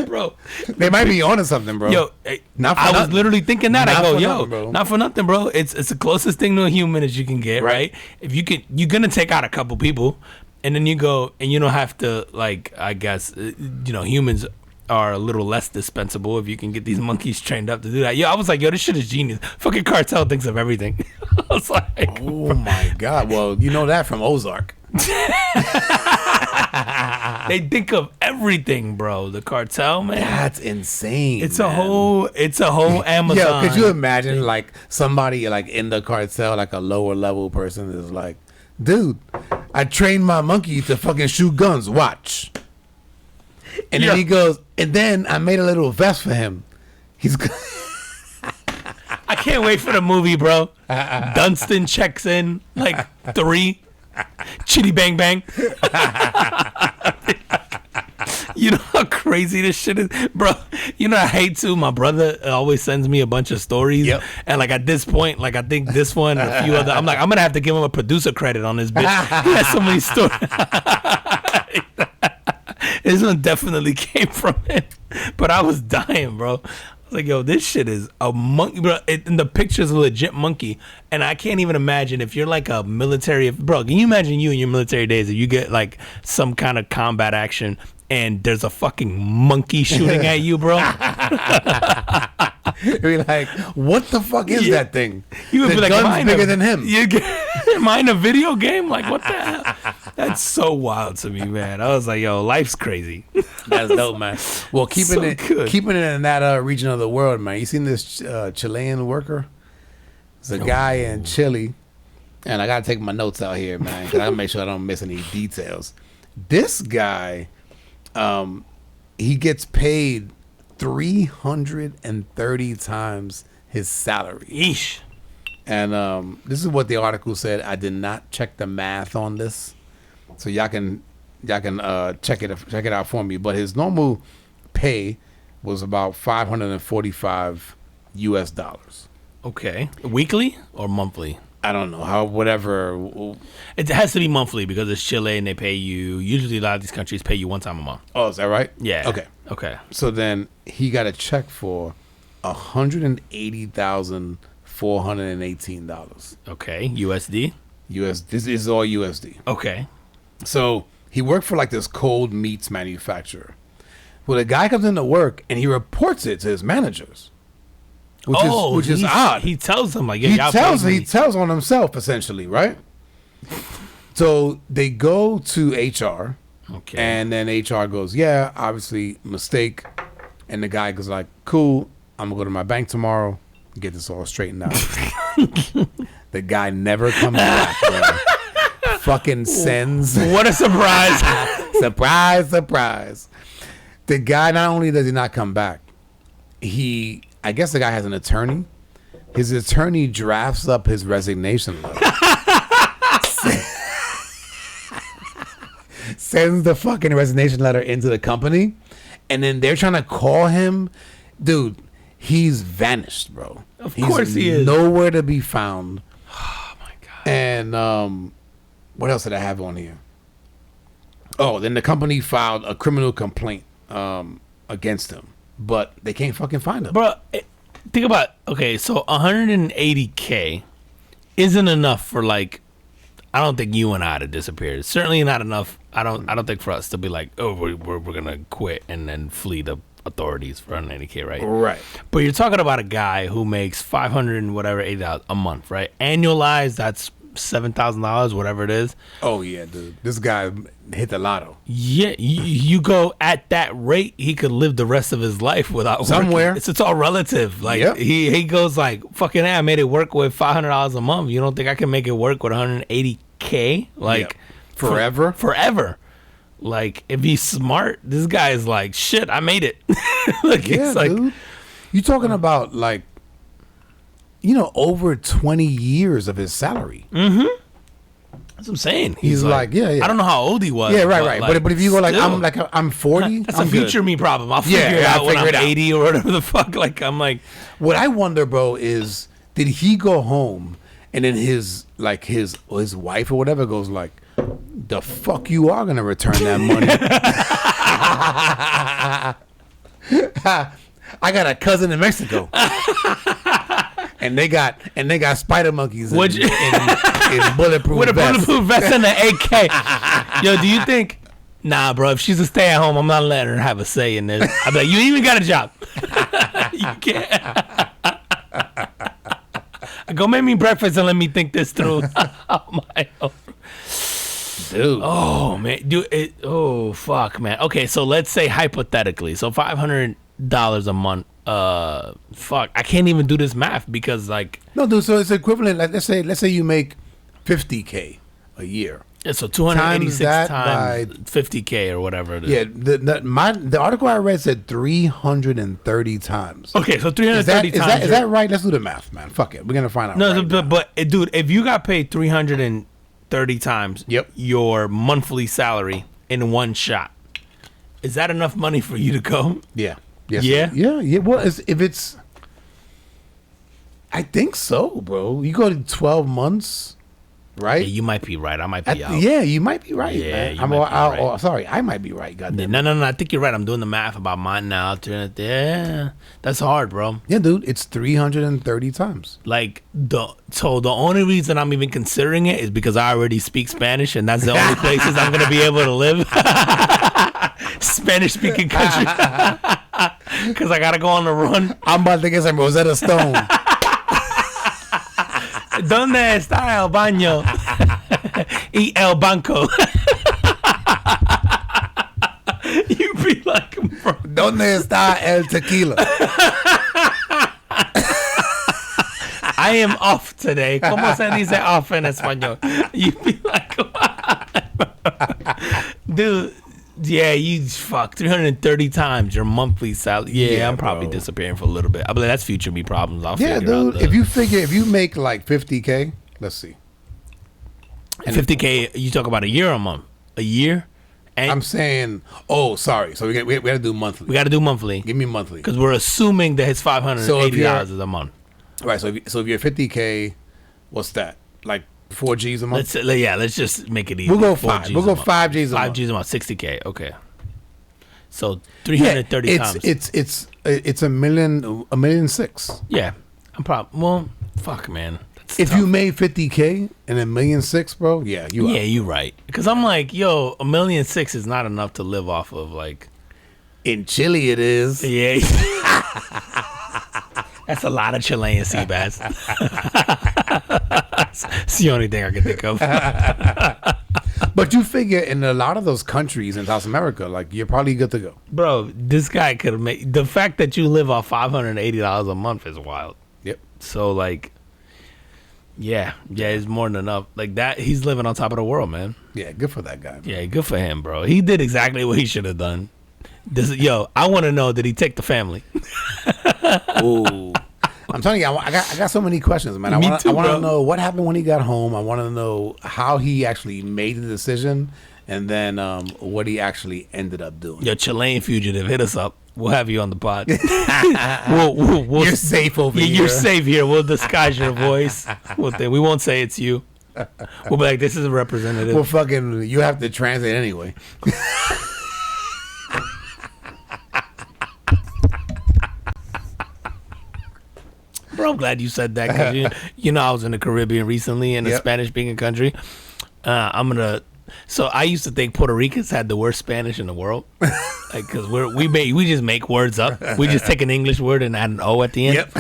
Bro, they might be onto something, bro. Yo, I was literally thinking that. I go, not for nothing, bro. It's the closest thing to a human as you can get, right? If you're gonna take out a couple people, and then you go and you don't have to, like, I guess humans are a little less dispensable if you can get these monkeys trained up to do that. I was like, this shit is genius. Fucking cartel thinks of everything. I was like, oh my god. Well, you know that from Ozark. They think of everything, bro. The cartel, man. That's insane. It's a whole Amazon. Yeah, could you imagine like somebody like in the cartel, like a lower level person is like, dude, I trained my monkey to fucking shoot guns. Watch. And then he goes, and then I made a little vest for him. He's I can't wait for the movie, bro. Dunstan checks in like 3. Chitty bang bang. You know how crazy this shit is, bro. You know I hate to. My brother always sends me a bunch of stories, and like at this point, like I think this one, and a few other, I'm like, I'm gonna have to give him a producer credit on this bitch. He has so many stories. This one definitely came from him, but I was dying, bro. Like, yo, this shit is a monkey, bro. And the picture's a legit monkey. And I can't even imagine if you're like a military, bro, can you imagine you in your military days if you get like some kind of combat action and there's a fucking monkey shooting at you, bro? You'd be like, what the fuck is that thing? You would the be like, gun's bigger than him. Am I in a video game? Like, what the hell? That's so wild to me, man. I was like, yo, life's crazy. That's dope, man. Well, keeping it in that region of the world, man. You seen this Chilean worker? There's a guy in Chile, and I gotta take my notes out here, man, because I gotta make sure I don't miss any details. This guy, he gets paid 330 times his salary. Yeesh. And this is what the article said. I did not check the math on this, so y'all can check it out for me. But his normal pay was about $545 US. Okay, weekly or monthly? I don't know whatever. It has to be monthly because it's Chile and they pay you. Usually, a lot of these countries pay you one time a month. Oh, is that right? Yeah. Okay. So then he got a check for $180,418. Okay, USD. This is all USD. Okay. So he worked for like this cold meats manufacturer. Well, the guy comes into work and he reports it to his managers, which is odd. He tells them like, he tells on himself essentially, right? So they go to HR, and then HR goes, yeah, obviously mistake, and the guy goes like, cool, I'm gonna go to my bank tomorrow, get this all straightened out. The guy never comes back, bro. Fucking sends. What a surprise! Surprise! The guy, not only does he not come back, I guess the guy has an attorney. His attorney drafts up his resignation letter. Sends the fucking resignation letter into the company, and then they're trying to call him. Dude, He's vanished, bro. Of course he is. Nowhere to be found. Oh my god. And what else did I have on here? Oh, then the company filed a criminal complaint against him, but they can't fucking find him. Bro, think about so 180K isn't enough for like, I don't think you and I to disappear. It's certainly not enough. I don't think for us to be like, oh, we're gonna quit and then flee the authorities for 180K, right? Right. But you're talking about a guy who makes $500 and whatever $80 a month, right? Annualized, that's $7,000, whatever it is. Oh yeah, dude. This guy hit the lotto. Yeah, you go at that rate, he could live the rest of his life without somewhere. Working. It's all relative. Like he goes like, fucking, I made it work with $500 a month. You don't think I can make it work with 180K? Like forever, forever. Like if he's smart, this guy is like, shit, I made it. Like it's like, dude. You talking about like, over 20 years of his salary. Mm-hmm. That's what I'm saying. He's like, yeah. I don't know how old he was. Yeah, right. Like, but if you go like, I'm 40. That's I'm a future good. me problem. I'll figure it out when I'm 80 or whatever the fuck. Like I'm like, what I wonder, bro, is did he go home and then his wife or whatever goes like, the fuck you are gonna return that money? I got a cousin in Mexico. And they got spider monkeys in bulletproof with a vests. bulletproof vest and an AK. Yo, do you think? Nah, bro. If she's a stay at home, I'm not letting her have a say in this. I'm like, you even got a job. You can't. Go make me breakfast and let me think this through. Oh my. Dude. Oh man, dude. Oh fuck, man. Okay, so let's say hypothetically, so $500 a month. Fuck, I can't even do this math because like. No, dude. So it's equivalent. Like let's say you make $50K a year. Yeah, so 286 times 50K or whatever it is. Yeah, the article I read said 330 times. Okay, so 330 times. Is that right? Let's do the math, man. Fuck it, we're gonna find out. No, but dude, if you got paid 330 times your monthly salary in one shot, is that enough money for you to go? Yeah. Yes, yeah. Well, if it's, I think so, bro. You go to 12 months. Right? Yeah, you might be right. I might be out. Yeah, you might be right, man. Sorry, I might be right. Goddamn. No. I think you're right. I'm doing the math about mine now. Yeah, that's hard, bro. Yeah, dude, it's 330 times. Like the only reason I'm even considering it is because I already speak Spanish, and that's the only places I'm gonna be able to live. Spanish speaking country. Because I gotta go on the run. I'm about to get some Rosetta Stone. ¿Dónde está el baño? Y el banco. You be like, bro. ¿Dónde está el tequila? I am off today. ¿Cómo se dice off en español? You be like, dude. Yeah, you fuck 330 times your monthly salary. Yeah, I'm probably disappearing for a little bit. I believe that's future me problems. I'll figure dude. out If you make like 50K, let's see. And 50K, you talk about a year or a month? A year? And I'm saying, sorry. So we got to do monthly. We got to do monthly. Give me monthly. Because we're assuming that his $580 is a month. Right. So if you're 50K, what's that? Like 4 G's a month? Let's just make it easy. We'll go 5. We'll go 5 G's a month. 5 G's a month, 60K. Okay. So 330 times. It's $1.6 million. Yeah. Fuck, man. That's if tough. you made 50K and $1.6 million, bro, you're right. Because I'm like, yo, $1.6 million is not enough to live off of. Like, in Chile, it is. Yeah. That's a lot of Chilean sea bass. It's the only thing I can think of. But you figure in a lot of those countries in South America, like, you're probably good to go. Bro, this guy could have made... The fact that you live off $580 a month is wild. Yep. So, like... Yeah, it's more than enough. Like that, he's living on top of the world, man. Yeah, good for that guy. Bro. Yeah, good for him, bro. He did exactly what he should have done. I want to know, did he take the family? Ooh. I'm telling you, I got so many questions, man. I want to know what happened when he got home. I want to know how he actually made the decision, and then what he actually ended up doing. Yo, Chilean fugitive, hit us up. We'll have you on the pod. You're safe over here. You're safe here. We'll disguise your voice. We won't say it's you. We'll be like, this is a representative. Well, fucking, you have to translate anyway. Bro, I'm glad you said that because you know I was in the Caribbean recently in a Spanish-speaking country. So I used to think Puerto Ricans had the worst Spanish in the world, like because we just make words up. We just take an English word and add an O at the end. Yep.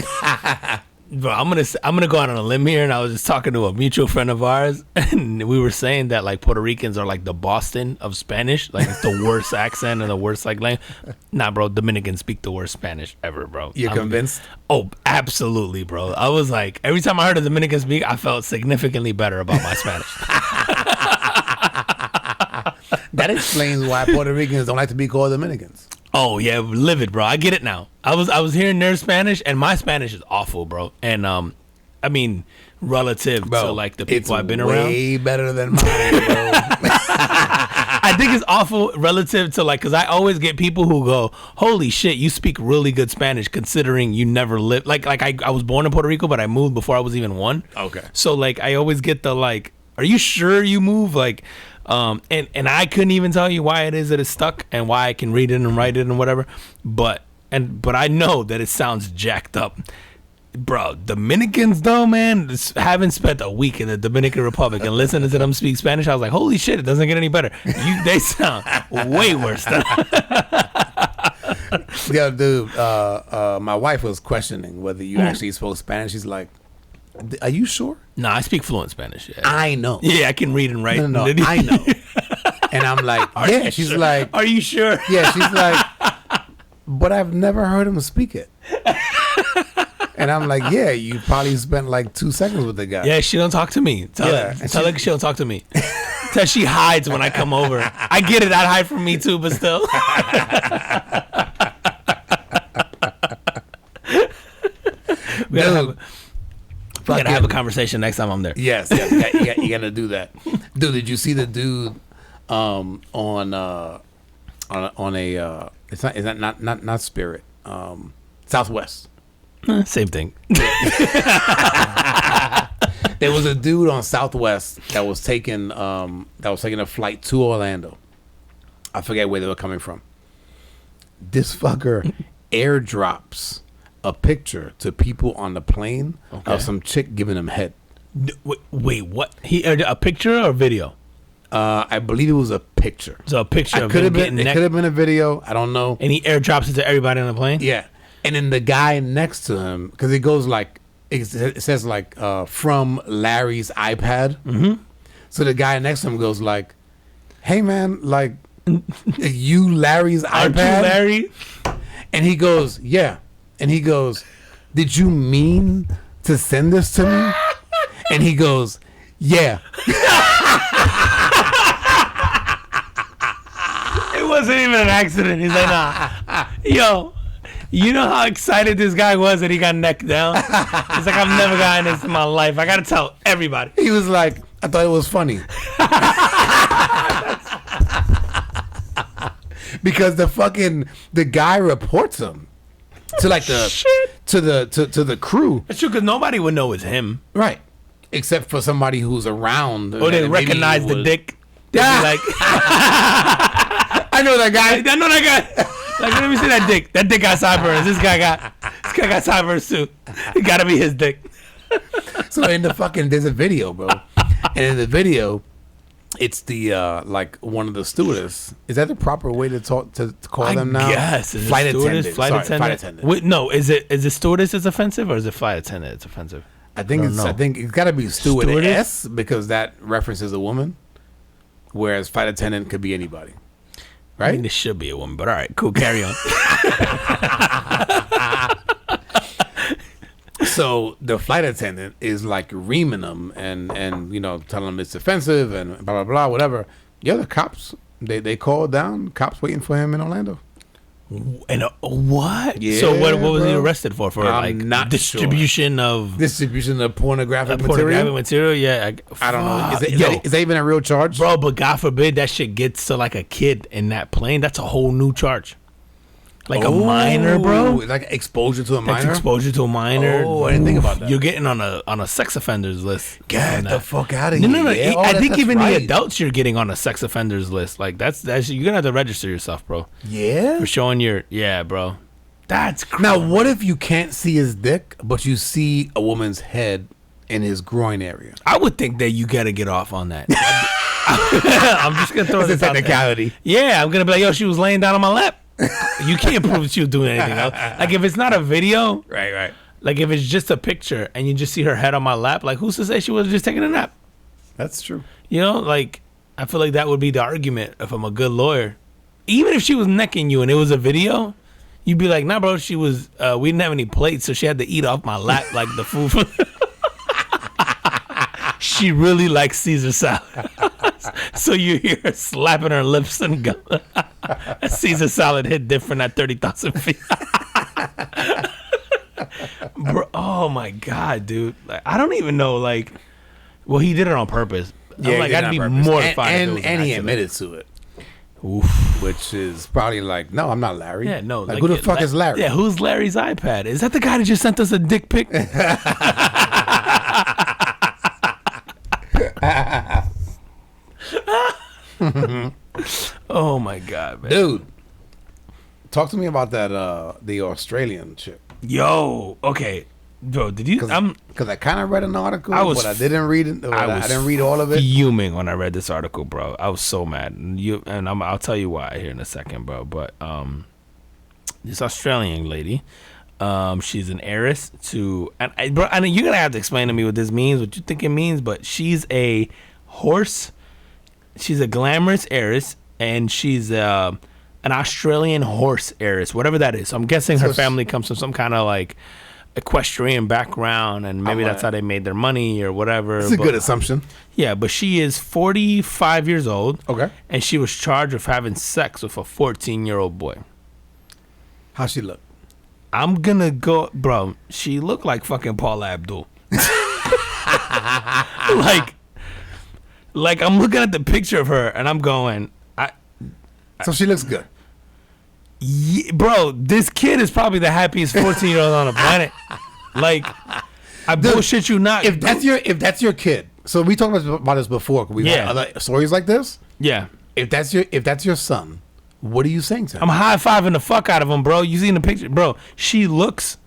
Bro, I'm gonna go out on a limb here, and I was just talking to a mutual friend of ours, and we were saying that like Puerto Ricans are like the Boston of Spanish, like it's the worst accent and the worst like language. Nah, bro, Dominicans speak the worst Spanish ever, bro. You're convinced? Oh, absolutely, bro. I was like, every time I heard a Dominican speak, I felt significantly better about my Spanish. That explains why Puerto Ricans don't like to be called Dominicans. Oh yeah, livid, bro. I get it now. I was hearing their Spanish, and my Spanish is awful, bro. And I mean, relative to like the people I've been around, way better than mine, bro. I think it's awful relative to like, because I always get people who go, "Holy shit, you speak really good Spanish," considering you never lived. Like I was born in Puerto Rico, but I moved before I was even one. Okay. So like, I always get the like, "Are you sure you moved?" Like. And I couldn't even tell you why it is that it's stuck and why I can read it and write it and whatever, but I know that it sounds jacked up, bro. Dominicans though, man, having spent a week in the Dominican Republic and listening to them speak Spanish, I was like, holy shit, it doesn't get any better. They sound way worse. Yeah, dude. My wife was questioning whether you actually spoke Spanish. She's like, "Are you sure?" No, I speak fluent Spanish. Yeah. I know. Yeah, I can read and write. No, I know. And I'm like, yeah. She's sure? like, are you sure? Yeah, she's like, but I've never heard him speak it. And I'm like, yeah, you probably spent like 2 seconds with the guy. Yeah, she don't talk to me. Tell her she don't talk to me. Tell she hides when I come over. I get it. I'd hide from me too, but still. We gotta have a conversation next time I'm there. Yes, you gotta do that. Dude, did you see the dude on a it's not Spirit, Southwest? Same thing. There was a dude on Southwest that was taking a flight to Orlando. I forget where they were coming from. This fucker airdrops a picture to people on the plane of some chick giving him head. Wait, what? A picture or a video? I believe it was a picture. So a picture of him getting neck. It could have been a video. I don't know. And he airdrops it to everybody on the plane? Yeah. And then the guy next to him, because it goes like, it says like, from Larry's iPad. Mm-hmm. So the guy next to him goes like, hey man, like, you Larry's iPad? Aren't you Larry? And he goes, yeah. And he goes, did you mean to send this to me? And he goes, yeah. It wasn't even an accident. He's like, nah. Yo, you know how excited this guy was that he got necked down? He's like, I've never gotten this in my life. I got to tell everybody. He was like, I thought it was funny. Because the guy reports him to like to the crew. That's true, because nobody would know it's him, right? Except for somebody who's around. Or they recognize the dick. Yeah, like I know that guy. I know that guy. Like, let me see that dick. That dick got sideburns. This guy got sideburns too. It gotta be his dick. So there's a video, bro, and in the video, it's the like one of the stewardess. Is that the proper way to talk to call them now? Yes, flight attendant. Flight attendant. Wait, no, is it stewardess is offensive or is it flight attendant? It's offensive. I think it's got to be stewardess because that references a woman, whereas flight attendant could be anybody. Right? I mean, this should be a woman, but all right, cool. Carry on. So the flight attendant is like reaming them and telling them it's offensive and blah blah blah whatever. Yeah, the cops they called down. Cops waiting for him in Orlando. And what? Yeah, so what was he arrested for? For I'm like not distribution sure. of pornographic material. Pornographic material. Yeah, I don't know. Is that even a real charge, bro? But God forbid that shit gets to like a kid in that plane. That's a whole new charge. Like a minor, bro. Like exposure to a minor? Like exposure to a minor. Oh, I didn't think about that. You're getting on a sex offenders list. Get the fuck out of here. No. Yeah. I think even the adults you're getting on a sex offenders list. Like that's you're gonna have to register yourself, bro. Yeah? For showing bro. That's crazy. Now, what if you can't see his dick, but you see a woman's head in his groin area? I would think that you gotta get off on that. I'm just gonna throw this out technicality. There. Yeah, I'm gonna be like, yo, she was laying down on my lap. You can't prove that she was doing anything else. Like if it's not a video, right. Like if it's just a picture and you just see her head on my lap, like who's to say she was just taking a nap? That's true. You know, like I feel like that would be the argument if I'm a good lawyer. Even if she was necking you and it was a video, you'd be like, nah, bro, she was. We didn't have any plates, so she had to eat off my lap like the food. She really likes Caesar salad. So you hear her slapping her lips and go, Caesar salad hit different at 30,000 feet. Bro, oh my God, dude. Like, I don't even know, like, well, he did it on purpose. Yeah, I'm like, I'd be mortified. And he admitted to it. Oof. Which is probably like, no, I'm not Larry. Yeah, no. Like who the fuck is Larry? Yeah, who's Larry's iPad? Is that the guy that just sent us a dick pic? Oh my God, man. Dude, talk to me about that the Australian chick. Yo, okay. Bro, did you? Because I kind of read an article, but I didn't read it. I didn't read all of it. Fuming when I read this article, bro. I was so mad. I'll tell you why here in a second, bro. But this Australian lady, she's an heiress to, and you're gonna have to explain to me what this means, what you think it means. But she's a horse. She's a glamorous heiress, and she's an Australian horse heiress, whatever that is. So I'm guessing her family comes from some kind of like equestrian background, and maybe that's how they made their money or whatever. It's a good assumption. Yeah, but she is 45 years old. Okay. And she was charged with having sex with a 14-year-old boy. How'd she look? I'm gonna go, bro. She looked like fucking Paula Abdul. like I'm looking at the picture of her, and I'm going, So she looks good. Yeah, bro, this kid is probably the happiest 14-year-old on the planet. Like, I bullshit you not. If that's your kid, so we talked about this before. We've had other stories like this. Yeah. If that's your son, what are you saying to him? I'm high-fiving the fuck out of him, bro. You seen the picture, bro? She looks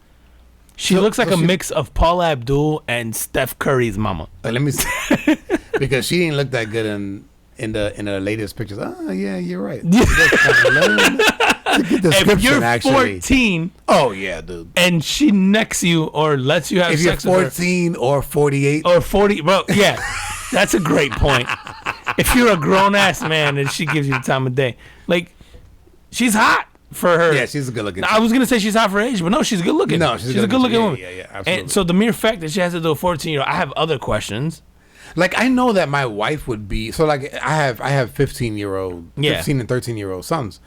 like a mix of Paula Abdul and Steph Curry's mama. Let me see. Because she didn't look that good in the latest pictures. Oh yeah, you're right. If you're 14, oh yeah, dude, and she necks you or lets you have if sex you're 14 or 48 or 40, bro, yeah, that's a great point. If you're a grown ass man and she gives you the time of day, like, she's hot for her. Yeah, she's a good looking. I was gonna say she's hot for her age, but no, she's good looking. No, she's a good looking woman. Yeah, absolutely. And so the mere fact that she has to do a 14-year-old, I have other questions. Like, I know that my wife would be, so like I have 15 and 13-year-old sons.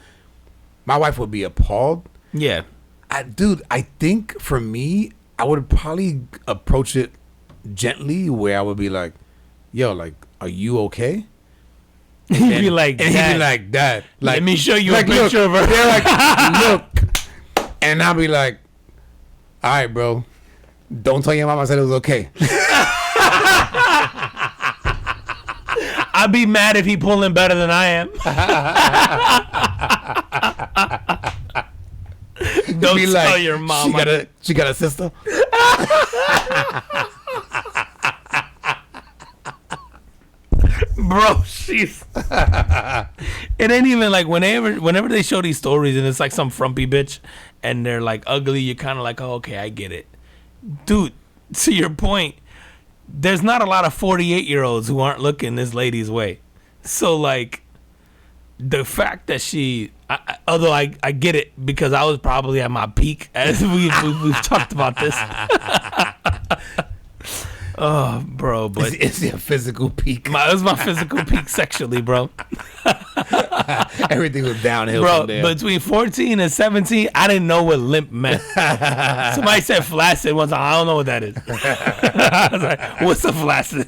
My wife would be appalled. Yeah. Dude, I think for me, I would probably approach it gently, where I would be like, yo, like, are you okay? He'd be like, Dad, like, let me show you like, a picture of her. They're like, look. And I'll be like, all right, bro, don't tell your mom I said it was okay. I'd be mad if he pulling better than I am. Don't tell your mom. She got a sister. Bro, she's. It ain't even like whenever they show these stories and it's like some frumpy bitch and they're like ugly, you're kind of like, oh, okay, I get it. Dude, to your point, there's not a lot of 48-year-olds who aren't looking this lady's way. So, like, the fact that she, although I get it because I was probably at my peak, as we've talked about this. Oh, bro, but it's your physical peak. It was my physical peak sexually, bro. Everything was downhill bro, from there. Between 14 and 17, I didn't know what limp meant. Somebody said flaccid once. I don't know what that is. I was like, what's a flaccid?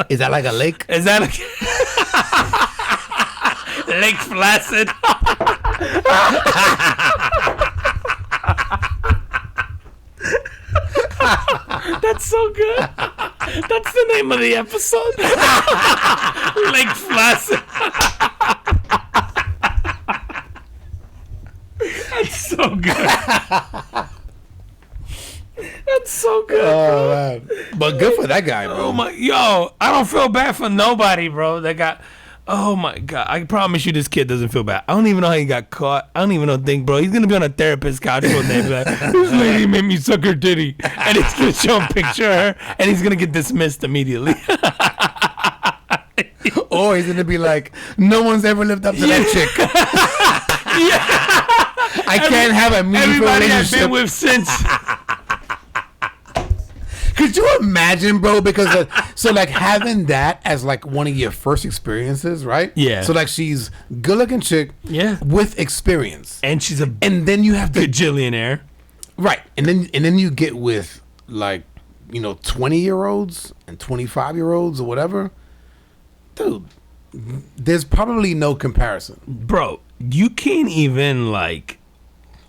Is that like a lake? Is that Lake Flaccid? That's so good. That's the name of the episode. Lake Flaccid. That's so good. That's so good. Oh, man. But good for that guy, bro. Oh my, yo, I don't feel bad for nobody, bro. That got. Oh my God! I promise you, this kid doesn't feel bad. I don't even know how he got caught. I don't even think, bro. He's gonna be on a therapist couch one day, like, this lady made me suck her titty, and he's gonna show a picture of her, and he's gonna get dismissed immediately. Or he's gonna be like, no one's ever lived up to that chick. I can't have a meaningful everybody relationship. I've been with since. Could you imagine, bro? Because so like having that as like one of your first experiences, right? Yeah. So like she's good looking chick, Yeah. with experience, And she's a and then you have to Jillionaire. right, and then you get with like 20-year-olds and 25-year-olds or whatever, dude. There's probably no comparison, Bro, you can't even like,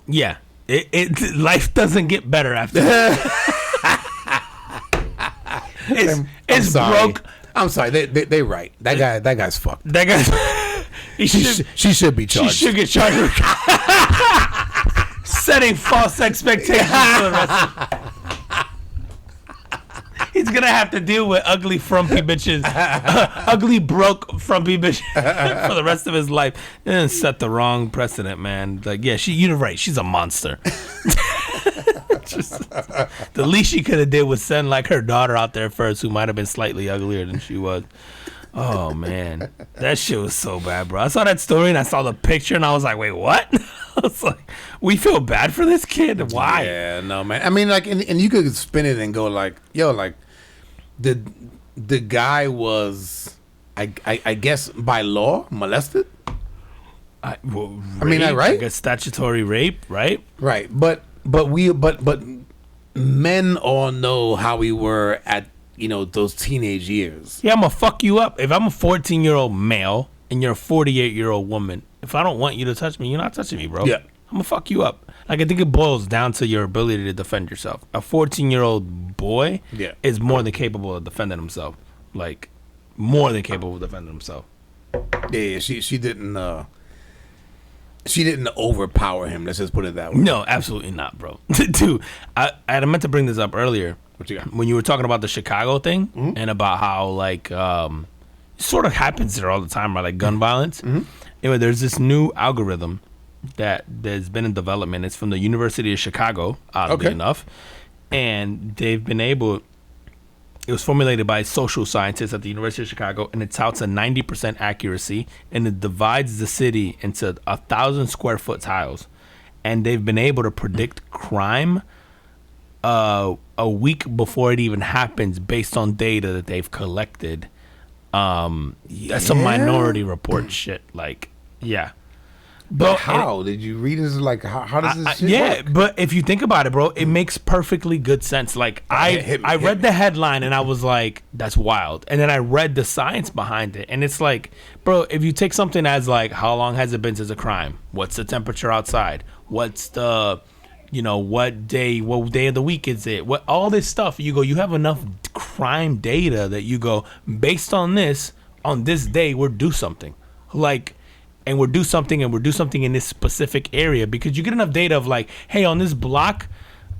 yeah. It life doesn't get better after that. It's broke. I'm sorry. They right. That guy's fucked. That guy. She should be charged. She should get charged with setting false expectations for the rest of. He's gonna have to deal with ugly frumpy bitches, ugly broke frumpy bitches for the rest of his life. And set the wrong precedent, man. Like, yeah, you're right. She's a monster. The least she could have did was send like her daughter out there first, who might have been slightly uglier than she was. Oh man, that shit was so bad, bro. I saw that story and I saw the picture and I was like, wait, what? I was like, we feel bad for this kid. Why? Yeah, no, man. I mean, like, and you could spin it and go like, yo, like, the guy was, I guess by law molested. I mean, right? Like a statutory rape, right? Right, but men all know how we were at those teenage years. Yeah, I'm gonna fuck you up. If I'm a 14-year-old male and you're a 48-year-old woman, if I don't want you to touch me, you're not touching me, bro. Yeah, I'm gonna fuck you up. Like, I think it boils down to your ability to defend yourself. A 14-year-old boy is more than capable of defending himself. Like, more than capable of defending himself. Yeah, she didn't. She didn't overpower him. Let's just put it that way. No, absolutely not, bro. Dude, I had meant to bring this up earlier. What you got? When you were talking about the Chicago thing and about how, like, it sort of happens there all the time, right? Like gun violence. Anyway, there's this new algorithm that's been in development. It's from the University of Chicago, oddly enough. And they've been able... It was formulated by social scientists at the University of Chicago, and it touts a 90% accuracy, and it divides the city into 1,000 square foot tiles. And they've been able to predict crime a week before it even happens based on data that they've collected. That's some Minority Report shit. Like, yeah. But how did you read this? Like, how does this shit work? But if you think about it, bro, it makes perfectly good sense. Like, I read the headline and I was like, that's wild. And then I read the science behind it, and it's like, bro, if you take something as like, how long has it been since a crime? What's the temperature outside? What's the, what day of the week is it? What, all this stuff, you have enough crime data that you go, based on this day, we'll do something. Like, and we'll do something in this specific area, because you get enough data of like, hey, on this block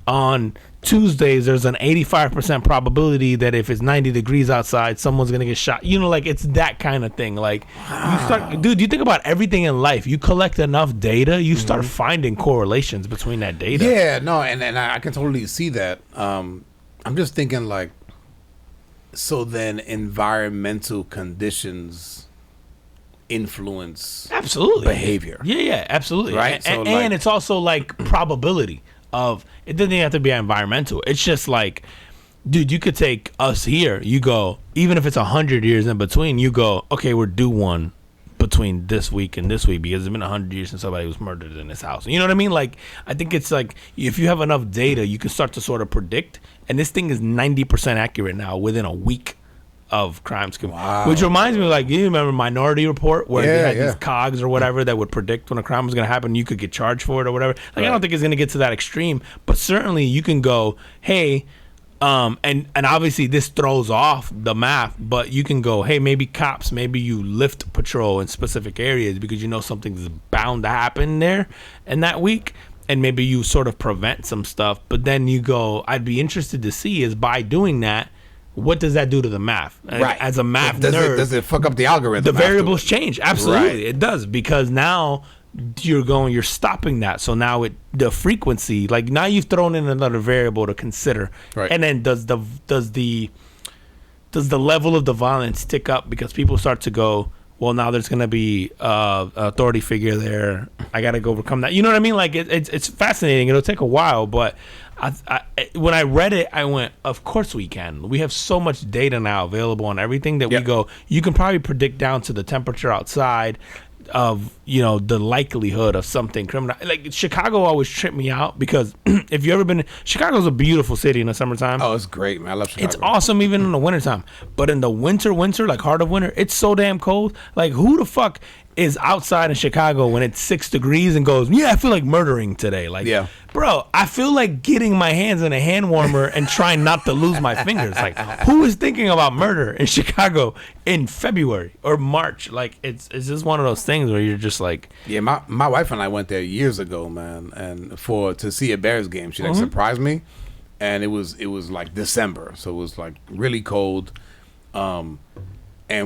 on Tuesdays, there's an 85% probability that if it's 90 degrees outside, someone's going to get shot. Like, it's that kind of thing. Like, you think about everything in life. You collect enough data, you start finding correlations between that data. Yeah, no, and I can totally see that. I'm just thinking like, so then environmental conditions influence behavior. Yeah, absolutely. Right. And it's also like probability of, it doesn't even have to be environmental. It's just like, dude, you could take us here. You go, even if it's 100 years in between, you go, okay, we're due one between this week and this week, because it's been 100 years since somebody was murdered in this house. You know what I mean? Like, I think it's like, if you have enough data, you can start to sort of predict. And this thing is 90% accurate now within a week of crimes. Which reminds me, like, you remember Minority Report, where they had these cogs or whatever that would predict when a crime was going to happen. You could get charged for it or whatever. Like, I don't think it's going to get to that extreme, but certainly you can go, hey, and obviously this throws off the math, but you can go, hey, maybe cops, maybe you lift patrol in specific areas because you know something's bound to happen there in that week, and maybe you sort of prevent some stuff. But then you go, I'd be interested to see is by doing that, what does that do to the math? Right. As a math nerd, does it fuck up the algorithm? The variables change. Absolutely, it does, because now you're stopping that. So now the frequency, like now you've thrown in another variable to consider, right. And then does the level of the violence tick up because people start to go, well, now there's gonna be authority figure there. I gotta go overcome that. You know what I mean? Like it's fascinating. It'll take a while, but when I read it, I went, of course we can. We have so much data now available on everything that we go. You can probably predict down to the temperature outside of, you know, the likelihood of something criminal. Like Chicago always tripped me out because if you ever been, Chicago's a beautiful city in the summertime. Oh, it's great, man. I love Chicago. It's awesome even in the wintertime. But in the winter, like heart of winter, it's so damn cold. Like who the fuck is outside in Chicago when it's 6 degrees and goes, yeah, I feel like murdering today. Like, bro, I feel like getting my hands in a hand warmer and trying not to lose my fingers. Like, who is thinking about murder in Chicago in February or March? Like, it's just one of those things where you're just like, yeah. My wife and I went there years ago, man, and to see a Bears game. She surprised me, and it was like December, so it was like really cold, and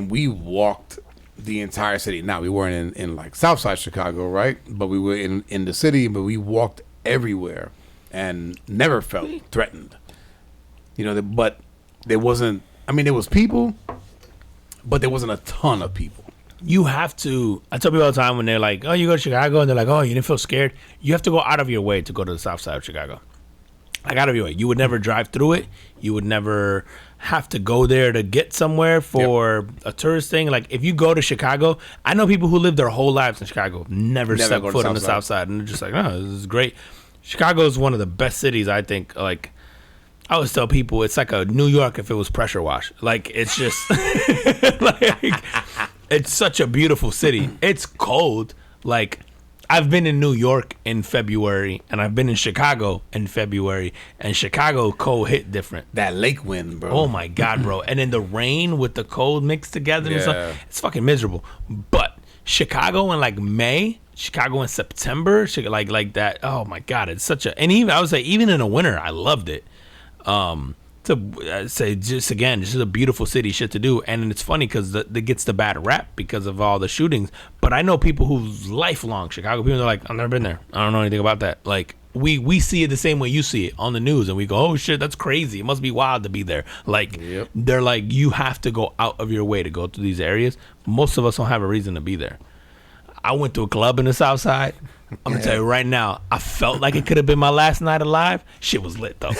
we walked the entire city. Now we weren't in like Southside Chicago, right? But we were in the city, but we walked everywhere and never felt threatened. You know, but there wasn't, I mean, there was people, but there wasn't a ton of people. You have to, I tell people all the time when they're like, oh, you go to Chicago, and they're like, oh, you didn't feel scared. You have to go out of your way to go to the south side of Chicago. Like, out of your way. You would never drive through it. You would never have to go there to get somewhere for a tourist thing. Like, if you go to Chicago, I know people who live their whole lives in Chicago, never set foot on the south side, and they're just like, oh, this is great. Chicago is one of the best cities, I think. Like, I always tell people it's like a New York if it was pressure washed. Like, it's just like, it's such a beautiful city. It's cold. Like, I've been in New York in February, and I've been in Chicago in February, and Chicago cold hit different. That lake wind, bro. Oh my God, bro. And then the rain with the cold mixed together and stuff, it's fucking miserable. But Chicago in like May, Chicago in September, like that, oh my God, it's such a, and even I would say even in the winter, I loved it. To say just again, this is a beautiful city, shit to do, and it's funny because it gets the bad rap because of all the shootings. But I know people who's lifelong Chicago people. They're like, I've never been there. I don't know anything about that. Like we see it the same way you see it on the news, and we go, oh shit, that's crazy. It must be wild to be there. Like they're like, you have to go out of your way to go to these areas. Most of us don't have a reason to be there. I went to a club in the South Side. I'm gonna tell you right now, I felt like it could have been my last night alive. Shit was lit though.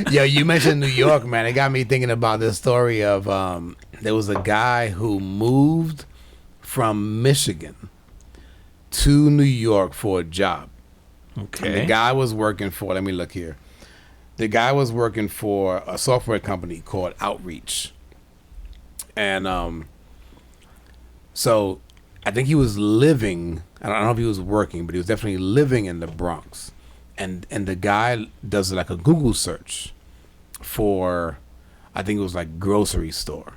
Yo, you mentioned New York, man. It got me thinking about this story of there was a guy who moved from Michigan to New York for a job. Okay. And the guy was working for, let me look here. The guy was working for a software company called Outreach. And so I think he was living, I don't know if he was working, but he was definitely living in the Bronx. And the guy does like a Google search for, I think it was like grocery store.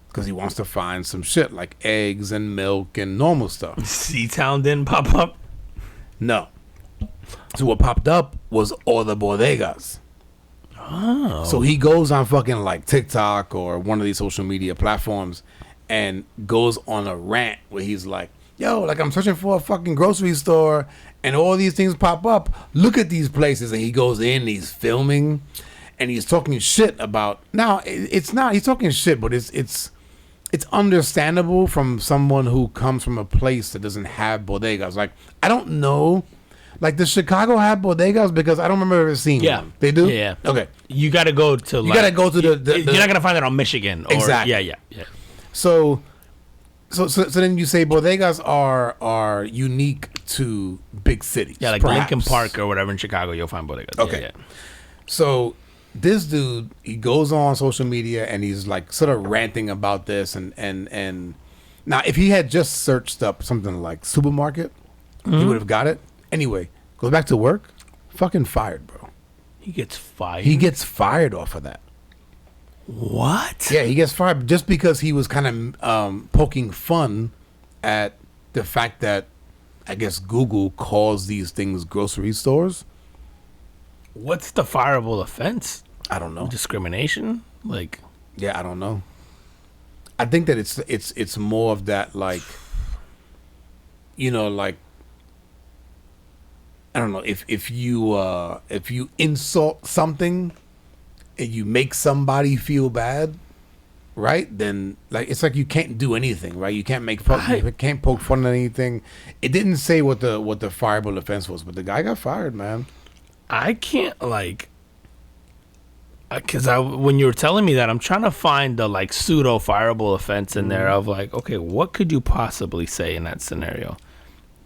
Because he wants to find some shit like eggs and milk and normal stuff. C-Town didn't pop up? No. So what popped up was all the bodegas. Oh. So he goes on fucking like TikTok or one of these social media platforms and goes on a rant where he's like, yo, like I'm searching for a fucking grocery store and all these things pop up. Look at these places. And he goes in, he's filming and he's talking shit about, now it's not, he's talking shit, but it's understandable from someone who comes from a place that doesn't have bodegas. Like, I don't know. Like, does Chicago have bodegas? Because I don't remember ever seeing one. They do? Yeah. Okay. You got to go to, like... You got to go to the... You're not going to find it on Michigan. Or, exactly. Yeah. So then you say bodegas are unique to big cities. Yeah, like perhaps. Lincoln Park or whatever in Chicago, you'll find bodegas. Okay. Yeah. So this dude, he goes on social media and he's like sort of ranting about this and now if he had just searched up something like supermarket, he would have got it. Anyway, goes back to work, fucking fired, bro. He gets fired? He gets fired off of that. What? Yeah, he gets fired just because he was kind of poking fun at the fact that I guess Google calls these things grocery stores. What's the fireable offense? I don't know. Discrimination? Like, yeah, I don't know. I think that it's more of that, like, you know, like, I don't know, if you insult something and you make somebody feel bad, right? Then like it's like you can't do anything, right? You can't you can't poke fun at anything. It didn't say what the fireable offense was, but the guy got fired, man. I can't like, because when you were telling me that, I'm trying to find the like pseudo fireable offense in there of like, okay, what could you possibly say in that scenario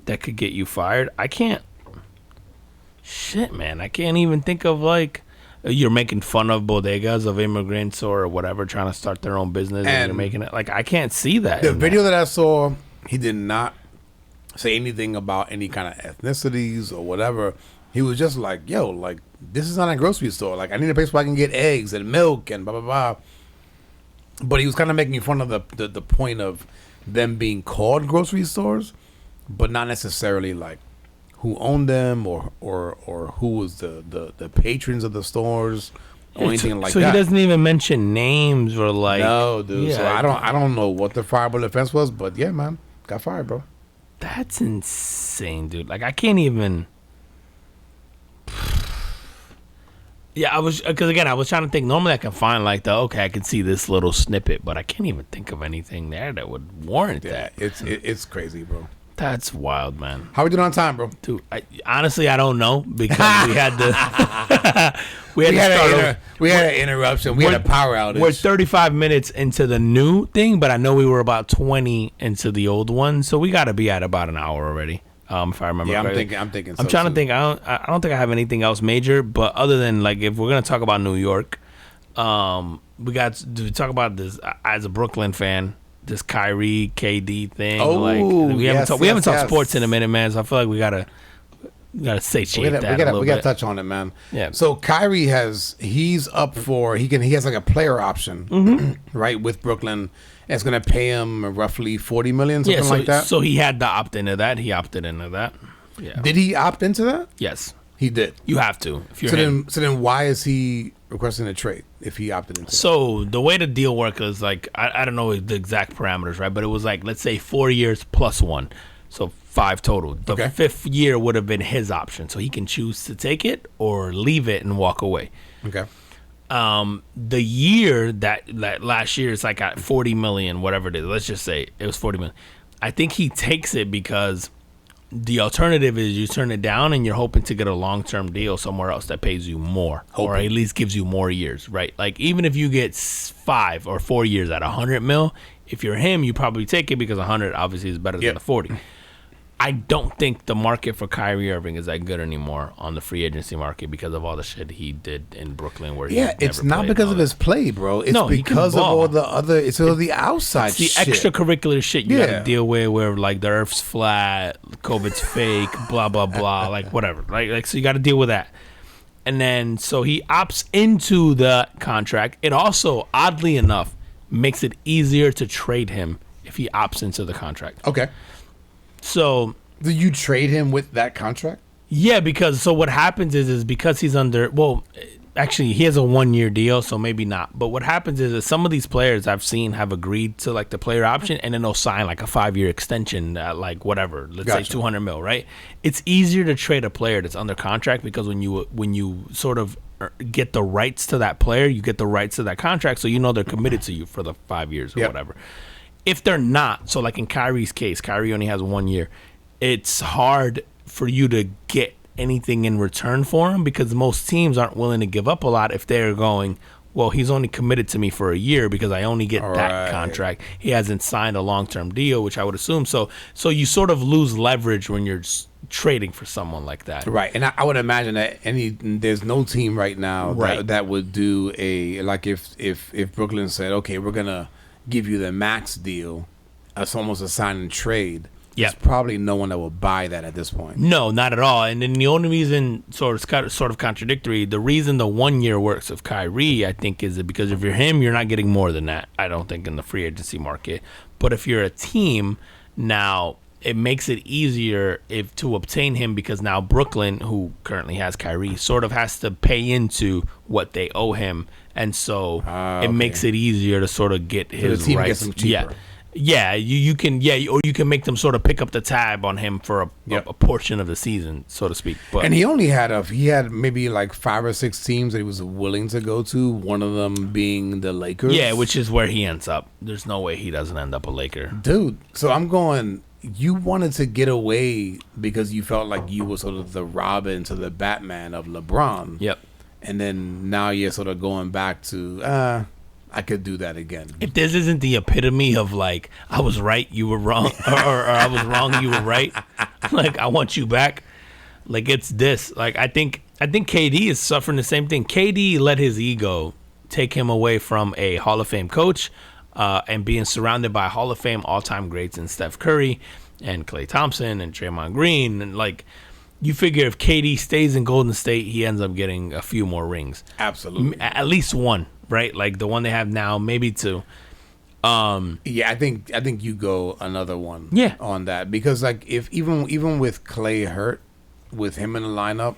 that could get you fired? I can't. Shit, man, I can't even think of like. You're making fun of bodegas of immigrants or whatever trying to start their own business and you're making it like I can't see that. The video that I saw, he did not say anything about any kind of ethnicities or whatever. He was just like, yo, like this is not a grocery store. Like I need a place where I can get eggs and milk and blah blah blah. But he was kind of making fun of the point of them being called grocery stores, but not necessarily like who owned them or who was the patrons of the stores or anything like that. So he doesn't even mention names or like. No, dude. Yeah, so I don't know what the fireable offense was, but yeah, man, got fired, bro. That's insane, dude. Like I can't even. Yeah, I was because again I was trying to think. Normally I can find like I can see this little snippet, but I can't even think of anything there that would warrant that. It's crazy, bro. That's wild, man. How we doing on time, bro? Dude, honestly, I don't know because we had to. we had an interruption. We had a power outage. We're 35 minutes into the new thing, but I know we were about 20 into the old one, so we got to be at about an hour already. If I remember. Yeah, correctly. I'm thinking. I'm trying to think. I don't think I have anything else major, but other than like if we're gonna talk about New York, we got to talk about this as a Brooklyn fan. This Kyrie KD thing. Oh, like we haven't talked sports in a minute, man. So I feel like we gotta satiate that. We gotta touch on it, man. Yeah. So Kyrie he's up for he has like a player option, right, with Brooklyn. And it's gonna pay him roughly $40 million, something like that. So he had to opt into that. He opted into that. Yeah. Did he opt into that? Yes. He did. You have to. If you're so then why is he requesting a trade if he opted into it? So the way the deal worked is like I don't know the exact parameters, right? But it was like let's say 4 years plus 1, so 5 total. The 5th year would have been his option, so he can choose to take it or leave it and walk away. Okay. The year that last year is like at 40 million, whatever it is. Let's just say it was 40 million. I think he takes it because the alternative is you turn it down and you're hoping to get a long-term deal somewhere else that pays you more or at least gives you more years, right? Like even if you get 5 or 4 years at 100 mil, if you're him, you probably take it because 100 obviously is better than the 40. I don't think the market for Kyrie Irving is that good anymore on the free agency market because of all the shit he did in Brooklyn. Where it's not because of his play, bro. It's because of all the other. It's all the outside. It's the extracurricular shit you got to deal with, where like the Earth's flat, COVID's fake, blah blah blah, like whatever. Like so you got to deal with that. And then so he opts into the contract. It also, oddly enough, makes it easier to trade him if he opts into the contract. Okay. So do you trade him with that contract? Yeah, because so what happens is because he's under, well, actually he has a 1-year deal, so maybe not. But what happens is some of these players I've seen have agreed to like the player option, and then they'll sign like a 5-year extension at like whatever, let's say 200 mil, right? It's easier to trade a player that's under contract because when you sort of get the rights to that player, you get the rights to that contract, so you know they're committed to you for the 5 years or whatever. If they're not, so like in Kyrie's case, Kyrie only has 1 year. It's hard for you to get anything in return for him because most teams aren't willing to give up a lot if they're going, well, he's only committed to me for a year because I only get that contract. He hasn't signed a long-term deal, which I would assume. So you sort of lose leverage when you're trading for someone like that. Right. And I would imagine that there's no team right now that would do if Brooklyn said, okay, we're going to give you the max deal. It's almost a sign and trade. There's probably no one that will buy that at this point. No, not at all. And then the only reason, sort of contradictory, the reason the 1 year works of Kyrie, I think, is that because if you're him, you're not getting more than that, I don't think, in the free agency market. But if you're a team, now it makes it easier to obtain him, because now Brooklyn, who currently has Kyrie, sort of has to pay into what they owe him. And so it makes it easier to sort of get his the team rights. Gets him cheaper. Yeah, you can, or you can make them sort of pick up the tab on him for a portion of the season, so to speak. But and he only had maybe like 5 or 6 teams that he was willing to go to. One of them being the Lakers. Yeah, which is where he ends up. There's no way he doesn't end up a Laker, dude. So I'm going. You wanted to get away because you felt like you were sort of the Robin to the Batman of LeBron. Yep. And then now you're sort of going back to I could do that again. If this isn't the epitome of like, I was right, you were wrong, or I was wrong, you were right, like, I want you back, like, it's this. Like, I think KD is suffering the same thing. KD let his ego take him away from a Hall of Fame coach and being surrounded by Hall of Fame all-time greats in Steph Curry and Klay Thompson and Draymond Green. And, like, you figure if KD stays in Golden State, he ends up getting a few more rings. Absolutely. At least one. Right, like the one they have now, maybe 2. Yeah, I think you go another one. Yeah. On that, because like if even with Klay hurt, with him in the lineup,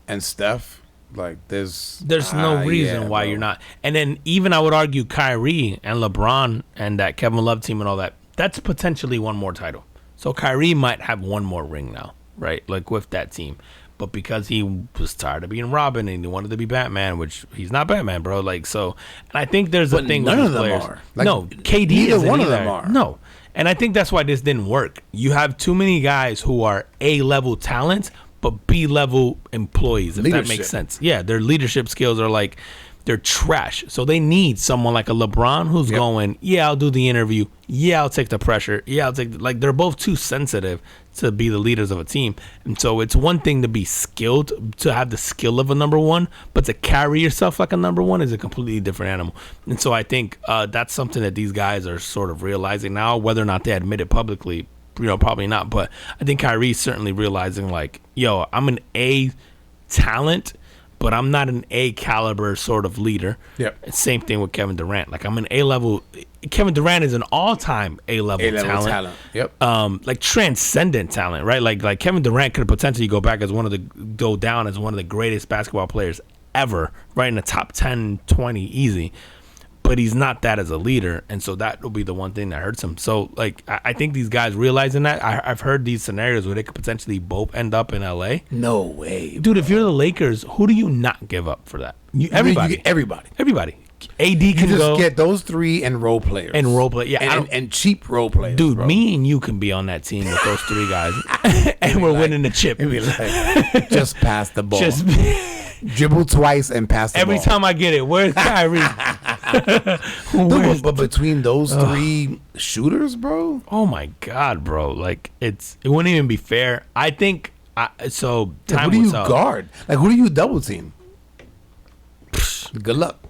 and Steph, like there's no reason why you're not. And then even I would argue Kyrie and LeBron and that Kevin Love team and all that. That's potentially one more title. So Kyrie might have one more ring now, right? Like with that team. But because he was tired of being Robin and he wanted to be Batman, which he's not Batman, bro. Like, so, and I think there's a thing none with of them players. are. Like, no, KD neither isn't one either. of them are. No. And I think that's why this didn't work. You have too many guys who are A-level talents, but B-level employees, if that makes sense. Yeah, their leadership skills are like, they're trash. So they need someone like a LeBron who's going, yeah, I'll do the interview. Yeah, I'll take the pressure. Yeah, I'll take like, they're both too sensitive to be the leaders of a team. And so it's one thing to be skilled, to have the skill of a number one, but to carry yourself like a number one is a completely different animal. And so I think that's something that these guys are sort of realizing now, whether or not they admit it publicly, probably not. But I think Kyrie's certainly realizing like, yo, I'm an A talent, but I'm not an A caliber sort of leader. Yep. Same thing with Kevin Durant. Like I'm an A level. Kevin Durant is an all-time A-level talent. Yep. Like transcendent talent, right? Like Kevin Durant could potentially go down as one of the greatest basketball players ever, right in the top 10, 20, easy. But he's not that as a leader, and so that will be the one thing that hurts him. So, like, I think these guys realizing that. I've heard these scenarios where they could potentially both end up in L.A. No way, dude. If you're the Lakers, who do you not give up for that? Everybody. AD can just get those 3 and role players. Yeah, and cheap role players. Dude, bro. Me and you can be on that team with those 3 guys, and we're winning the chip. It'd be like, just pass the ball. Just dribble twice and pass the ball. Every time I get it, where's Kyrie? But between those 3 shooters, bro. Oh my God, bro! Like it wouldn't even be fair. I think so. Who do you guard? Like who do you double team? Good luck.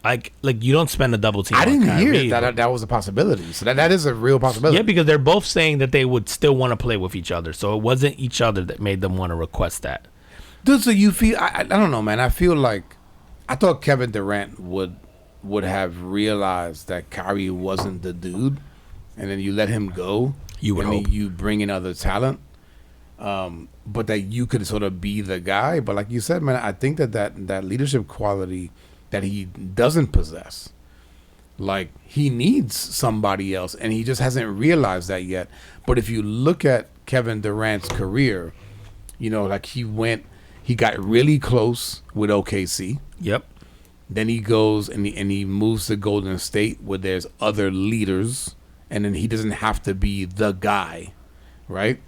Like you don't spend a double team. I didn't hear that was a possibility. So that is a real possibility. Yeah, because they're both saying that they would still want to play with each other. So it wasn't each other that made them want to request that. Dude, so you feel I don't know, man. I feel like I thought Kevin Durant would have realized that Kyrie wasn't the dude, and then you let him go. You would hope. You bring in other talent, but that you could sort of be the guy. But like you said, man, I think that leadership quality that he doesn't possess, like he needs somebody else, and he just hasn't realized that yet. But if you look at Kevin Durant's career, you know, like he got really close with OKC. Yep. Then he goes and he moves to Golden State where there's other leaders, and then he doesn't have to be the guy, right?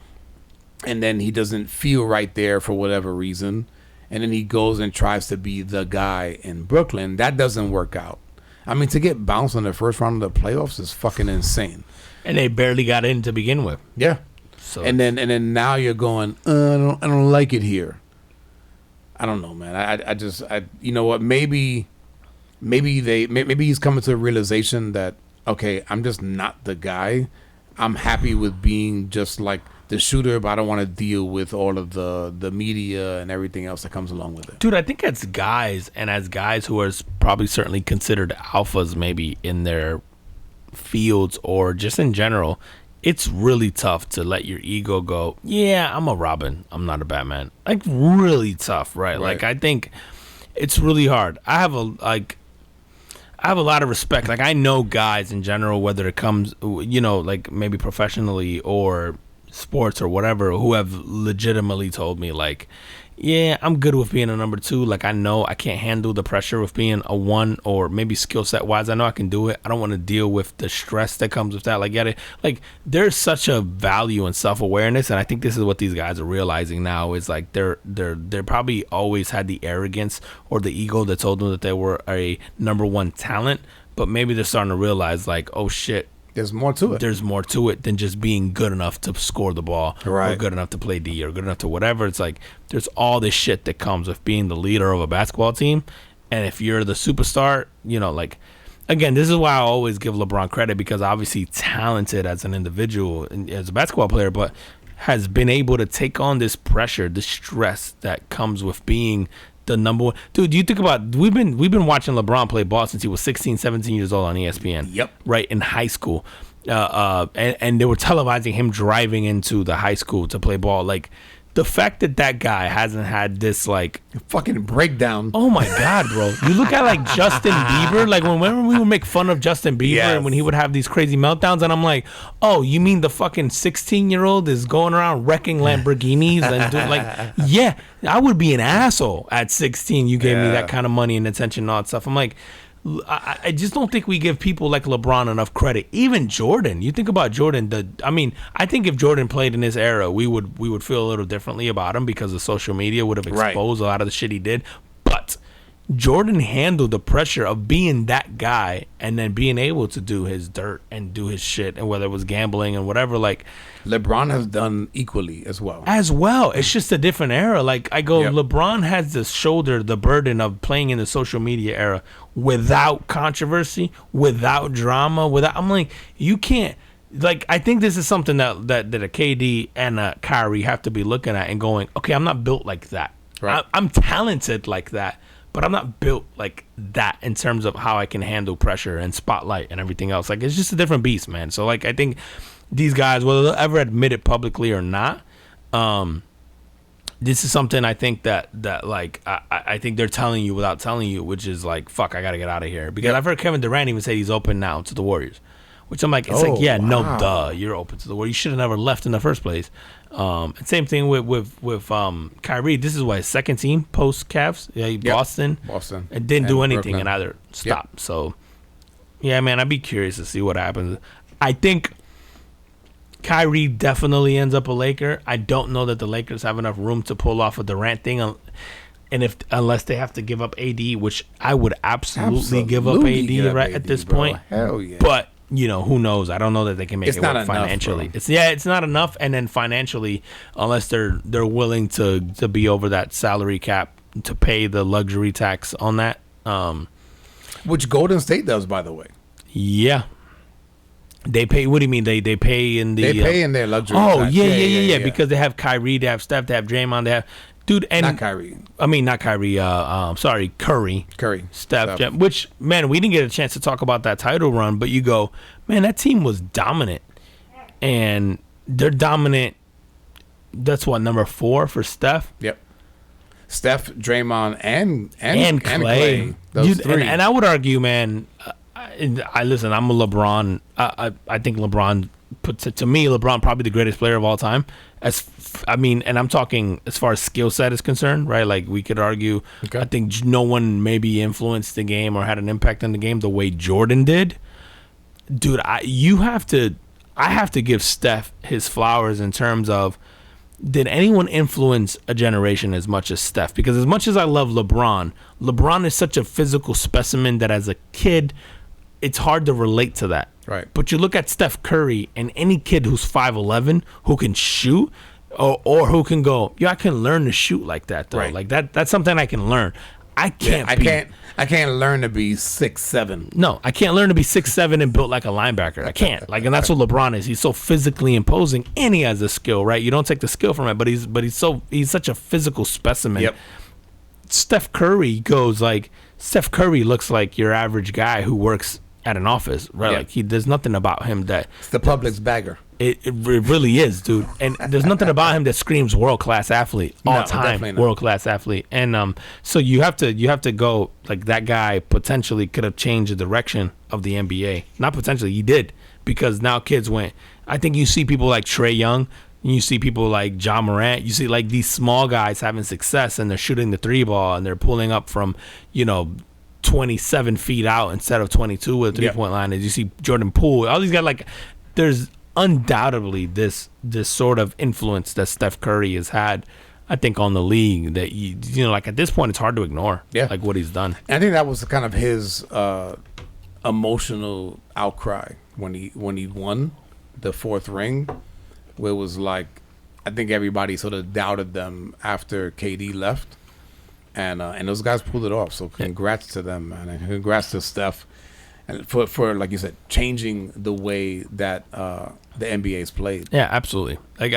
And then he doesn't feel right there for whatever reason, and then he goes and tries to be the guy in Brooklyn. That doesn't work out. I mean, to get bounced in the first round of the playoffs is fucking insane. And they barely got in to begin with. Yeah. So and then now you're going, I don't like it here. I don't know, man. I you know what? Maybe he's coming to a realization that, okay, I'm just not the guy. I'm happy with being just like the shooter, but I don't want to deal with all of the media and everything else that comes along with it. Dude, I think as guys who are probably certainly considered alphas maybe in their fields or just in general, it's really tough to let your ego go, yeah, I'm a Robin, I'm not a Batman. Like, really tough, right? Like, I think it's really hard. I have a lot of respect. Like, I know guys in general, whether it comes, you know, like maybe professionally or sports or whatever, who have legitimately told me, like, yeah, I'm good with being a number 2. Like, I know I can't handle the pressure with being a 1, or maybe skill set wise, I know I can do it. I don't want to deal with the stress that comes with that. Like, there's such a value in self-awareness, and I think this is what these guys are realizing now, is like they're probably always had the arrogance or the ego that told them that they were a number 1 talent, but maybe they're starting to realize, like, oh shit, there's more to it. There's more to it than just being good enough to score the ball, or good enough to play D, or good enough to whatever. It's like there's all this shit that comes with being the leader of a basketball team. And if you're the superstar, you know, like, again, this is why I always give LeBron credit, because obviously talented as an individual and as a basketball player, but has been able to take on this pressure, the stress that comes with being the number 1. Dude, you think about, we've been watching LeBron play ball since he was 16, 17 years old on ESPN. Yep. Right, in high school. And they were televising him driving into the high school to play ball. Like, the fact that guy hasn't had this, like, fucking breakdown. Oh my God, bro. You look at, like, Justin Bieber. Like, whenever we would make fun of Justin Bieber, and when he would have these crazy meltdowns, and I'm like, oh, you mean the fucking 16-year-old is going around wrecking Lamborghinis and doing, like, yeah, I would be an asshole at 16. You gave me that kind of money and attention and all that stuff. I'm like, I just don't think we give people like LeBron enough credit. Even Jordan. You think about Jordan. I think if Jordan played in this era, we would feel a little differently about him, because the social media would have exposed a lot of the shit he did. But Jordan handled the pressure of being that guy and then being able to do his dirt and do his shit, and whether it was gambling and whatever, like, LeBron has done equally as well. It's just a different era. Like, I go, LeBron has to shoulder the burden of playing in the social media era without controversy, without drama, I'm like, you can't. Like, I think this is something that a KD and a Kyrie have to be looking at and going, okay, I'm not built like that. Right. I'm talented like that, but I'm not built like that in terms of how I can handle pressure and spotlight and everything else. Like, it's just a different beast, man. So, like, I think these guys, whether they'll ever admit it publicly or not, this is something I think that like, I think they're telling you without telling you, which is like, fuck, I got to get out of here. Because I've heard Kevin Durant even say he's open now to the Warriors, which I'm like, it's no, duh, you're open to the Warriors. You should have never left in the first place. And same thing with Kyrie. This is what, his second team post Cavs. Boston. It didn't do anything Brooklyn. And either stopped. So, yeah, man, I'd be curious to see what happens. I think Kyrie definitely ends up a Laker. I don't know that the Lakers have enough room to pull off a Durant thing, and unless they have to give up AD, which I would absolutely give up AD right at this point. Hell yeah. But, you know, who knows? I don't know that they can make it work financially. It's not enough, and then financially, unless they're willing to be over that salary cap to pay the luxury tax on that. Which Golden State does, by the way. Yeah. They pay. What do you mean? They pay in the. They pay in their luxury. Oh tax. Yeah. Because they have Kyrie, they have Steph, they have Draymond, they have and not Kyrie. I mean, not Kyrie. Sorry, Curry, Steph. Which, man, we didn't get a chance to talk about that title run, but you go, man, that team was dominant, and they're dominant. That's what, number 4 for Steph. Yep. Steph, Draymond, and Clay. Those three. And I would argue, man. I listen. I'm a LeBron. I think LeBron to me, LeBron probably the greatest player of all time. And I'm talking as far as skill set is concerned, right? Like, we could argue. Okay. I think no one maybe influenced the game or had an impact on the game the way Jordan did. Dude, I have to give Steph his flowers in terms of, did anyone influence a generation as much as Steph? Because as much as I love LeBron is such a physical specimen that as a kid, it's hard to relate to that. Right. But you look at Steph Curry and any kid who's 5'11" who can shoot or who can go, I can learn to shoot like that though. Right. Like that's something I can learn. I can't learn to be 6'7". No, I can't learn to be 6'7" and built like a linebacker. I can't. Like, and that's what LeBron is. He's so physically imposing, and he has a skill, right? You don't take the skill from it, but he's such a physical specimen. Yep. Steph Curry looks like your average guy who works at an office, right? Yep. Like there's nothing about him that it's the public's bagger. It really is, dude. And there's nothing about him that screams world-class athlete, all-time world-class athlete. And so you have to go, like, that guy potentially could have changed the direction of the NBA. Not potentially, he did, because now kids went. I think you see people like Trae Young, you see people like Ja Morant, you see like these small guys having success, and they're shooting the 3-ball, and they're pulling up from, 27 feet out instead of 22 with a 3-point line. As you see Jordan Poole, all these guys, like, there's undoubtedly this sort of influence that Steph Curry has had, I think, on the league that like at this point it's hard to ignore. Like what he's done. And I think that was kind of his emotional outcry when he won the 4th ring, where it was like, I think everybody sort of doubted them after KD left, and those guys pulled it off. So congrats to them, man, and congrats to Steph. And for like you said, changing the way that the NBA's played. Yeah, absolutely. Like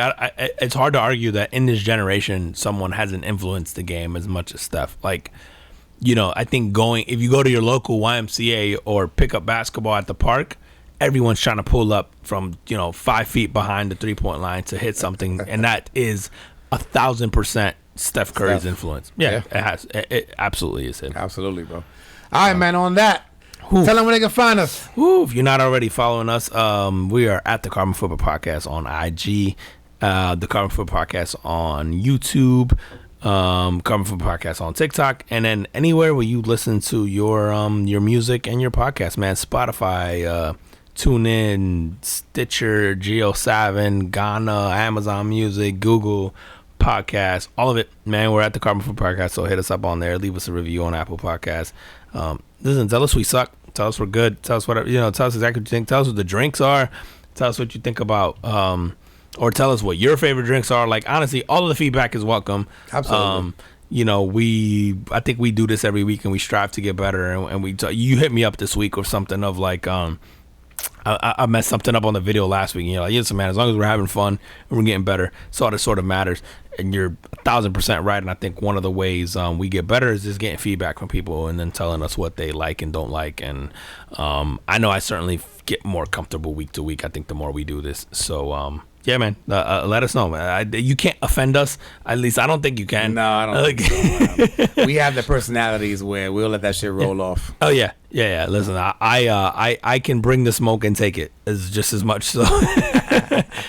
it's hard to argue that in this generation, someone hasn't influenced the game as much as Steph. Like, I think if you go to your local YMCA or pick up basketball at the park, everyone's trying to pull up from 5 feet behind the 3-point line to hit something, and that is 1,000% Steph Curry's influence. Yeah, it has. It absolutely is him. Absolutely, bro. All right, man. On that. Tell them where they can find us. If you're not already following us, we are at the Carbon Football Podcast on IG, the Carbon Football Podcast on YouTube, Carbon Football Podcast on TikTok, and then anywhere where you listen to your music and your podcast, man. Spotify, TuneIn, Stitcher, Geo7, Ghana, Amazon Music, Google Podcasts, all of it, man. We're at the Carbon Football Podcast, so hit us up on there. Leave us a review on Apple Podcasts. Listen, tell us we suck. Tell us we're good. Tell us whatever, tell us exactly what you think. Tell us what the drinks are. Tell us what you think about, or tell us what your favorite drinks are. Like, honestly, all of the feedback is welcome. Absolutely. I think we do this every week and we strive to get better. And you hit me up this week with something of like, I messed something up on the video last week. And you're like, listen, man, as long as we're having fun and we're getting better, it's all that sort of matters. And you're 1,000% right. And I think one of the ways we get better is just getting feedback from people and then telling us what they like and don't like. And I know I certainly get more comfortable week to week, I think, the more we do this. So, yeah, man, let us know, man. You can't offend us. At least I don't think you can. No, I don't think so. We have the personalities where we'll let that shit roll off. Oh, yeah. Yeah. Listen, I can bring the smoke and take it as just as much. So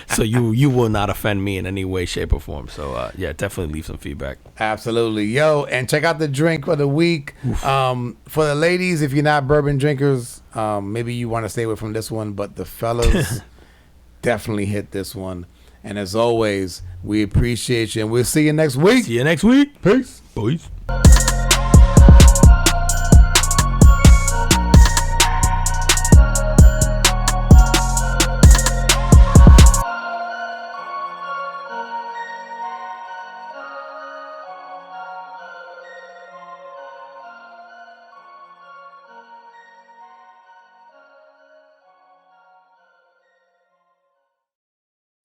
so you will not offend me in any way, shape, or form. So, yeah, definitely leave some feedback. Absolutely. Yo, and check out the drink of the week. For the ladies, if you're not bourbon drinkers, maybe you want to stay away from this one. But the fellas... definitely hit this one. And as always, we appreciate you, and we'll see you next week. See you next week. Peace. Peace.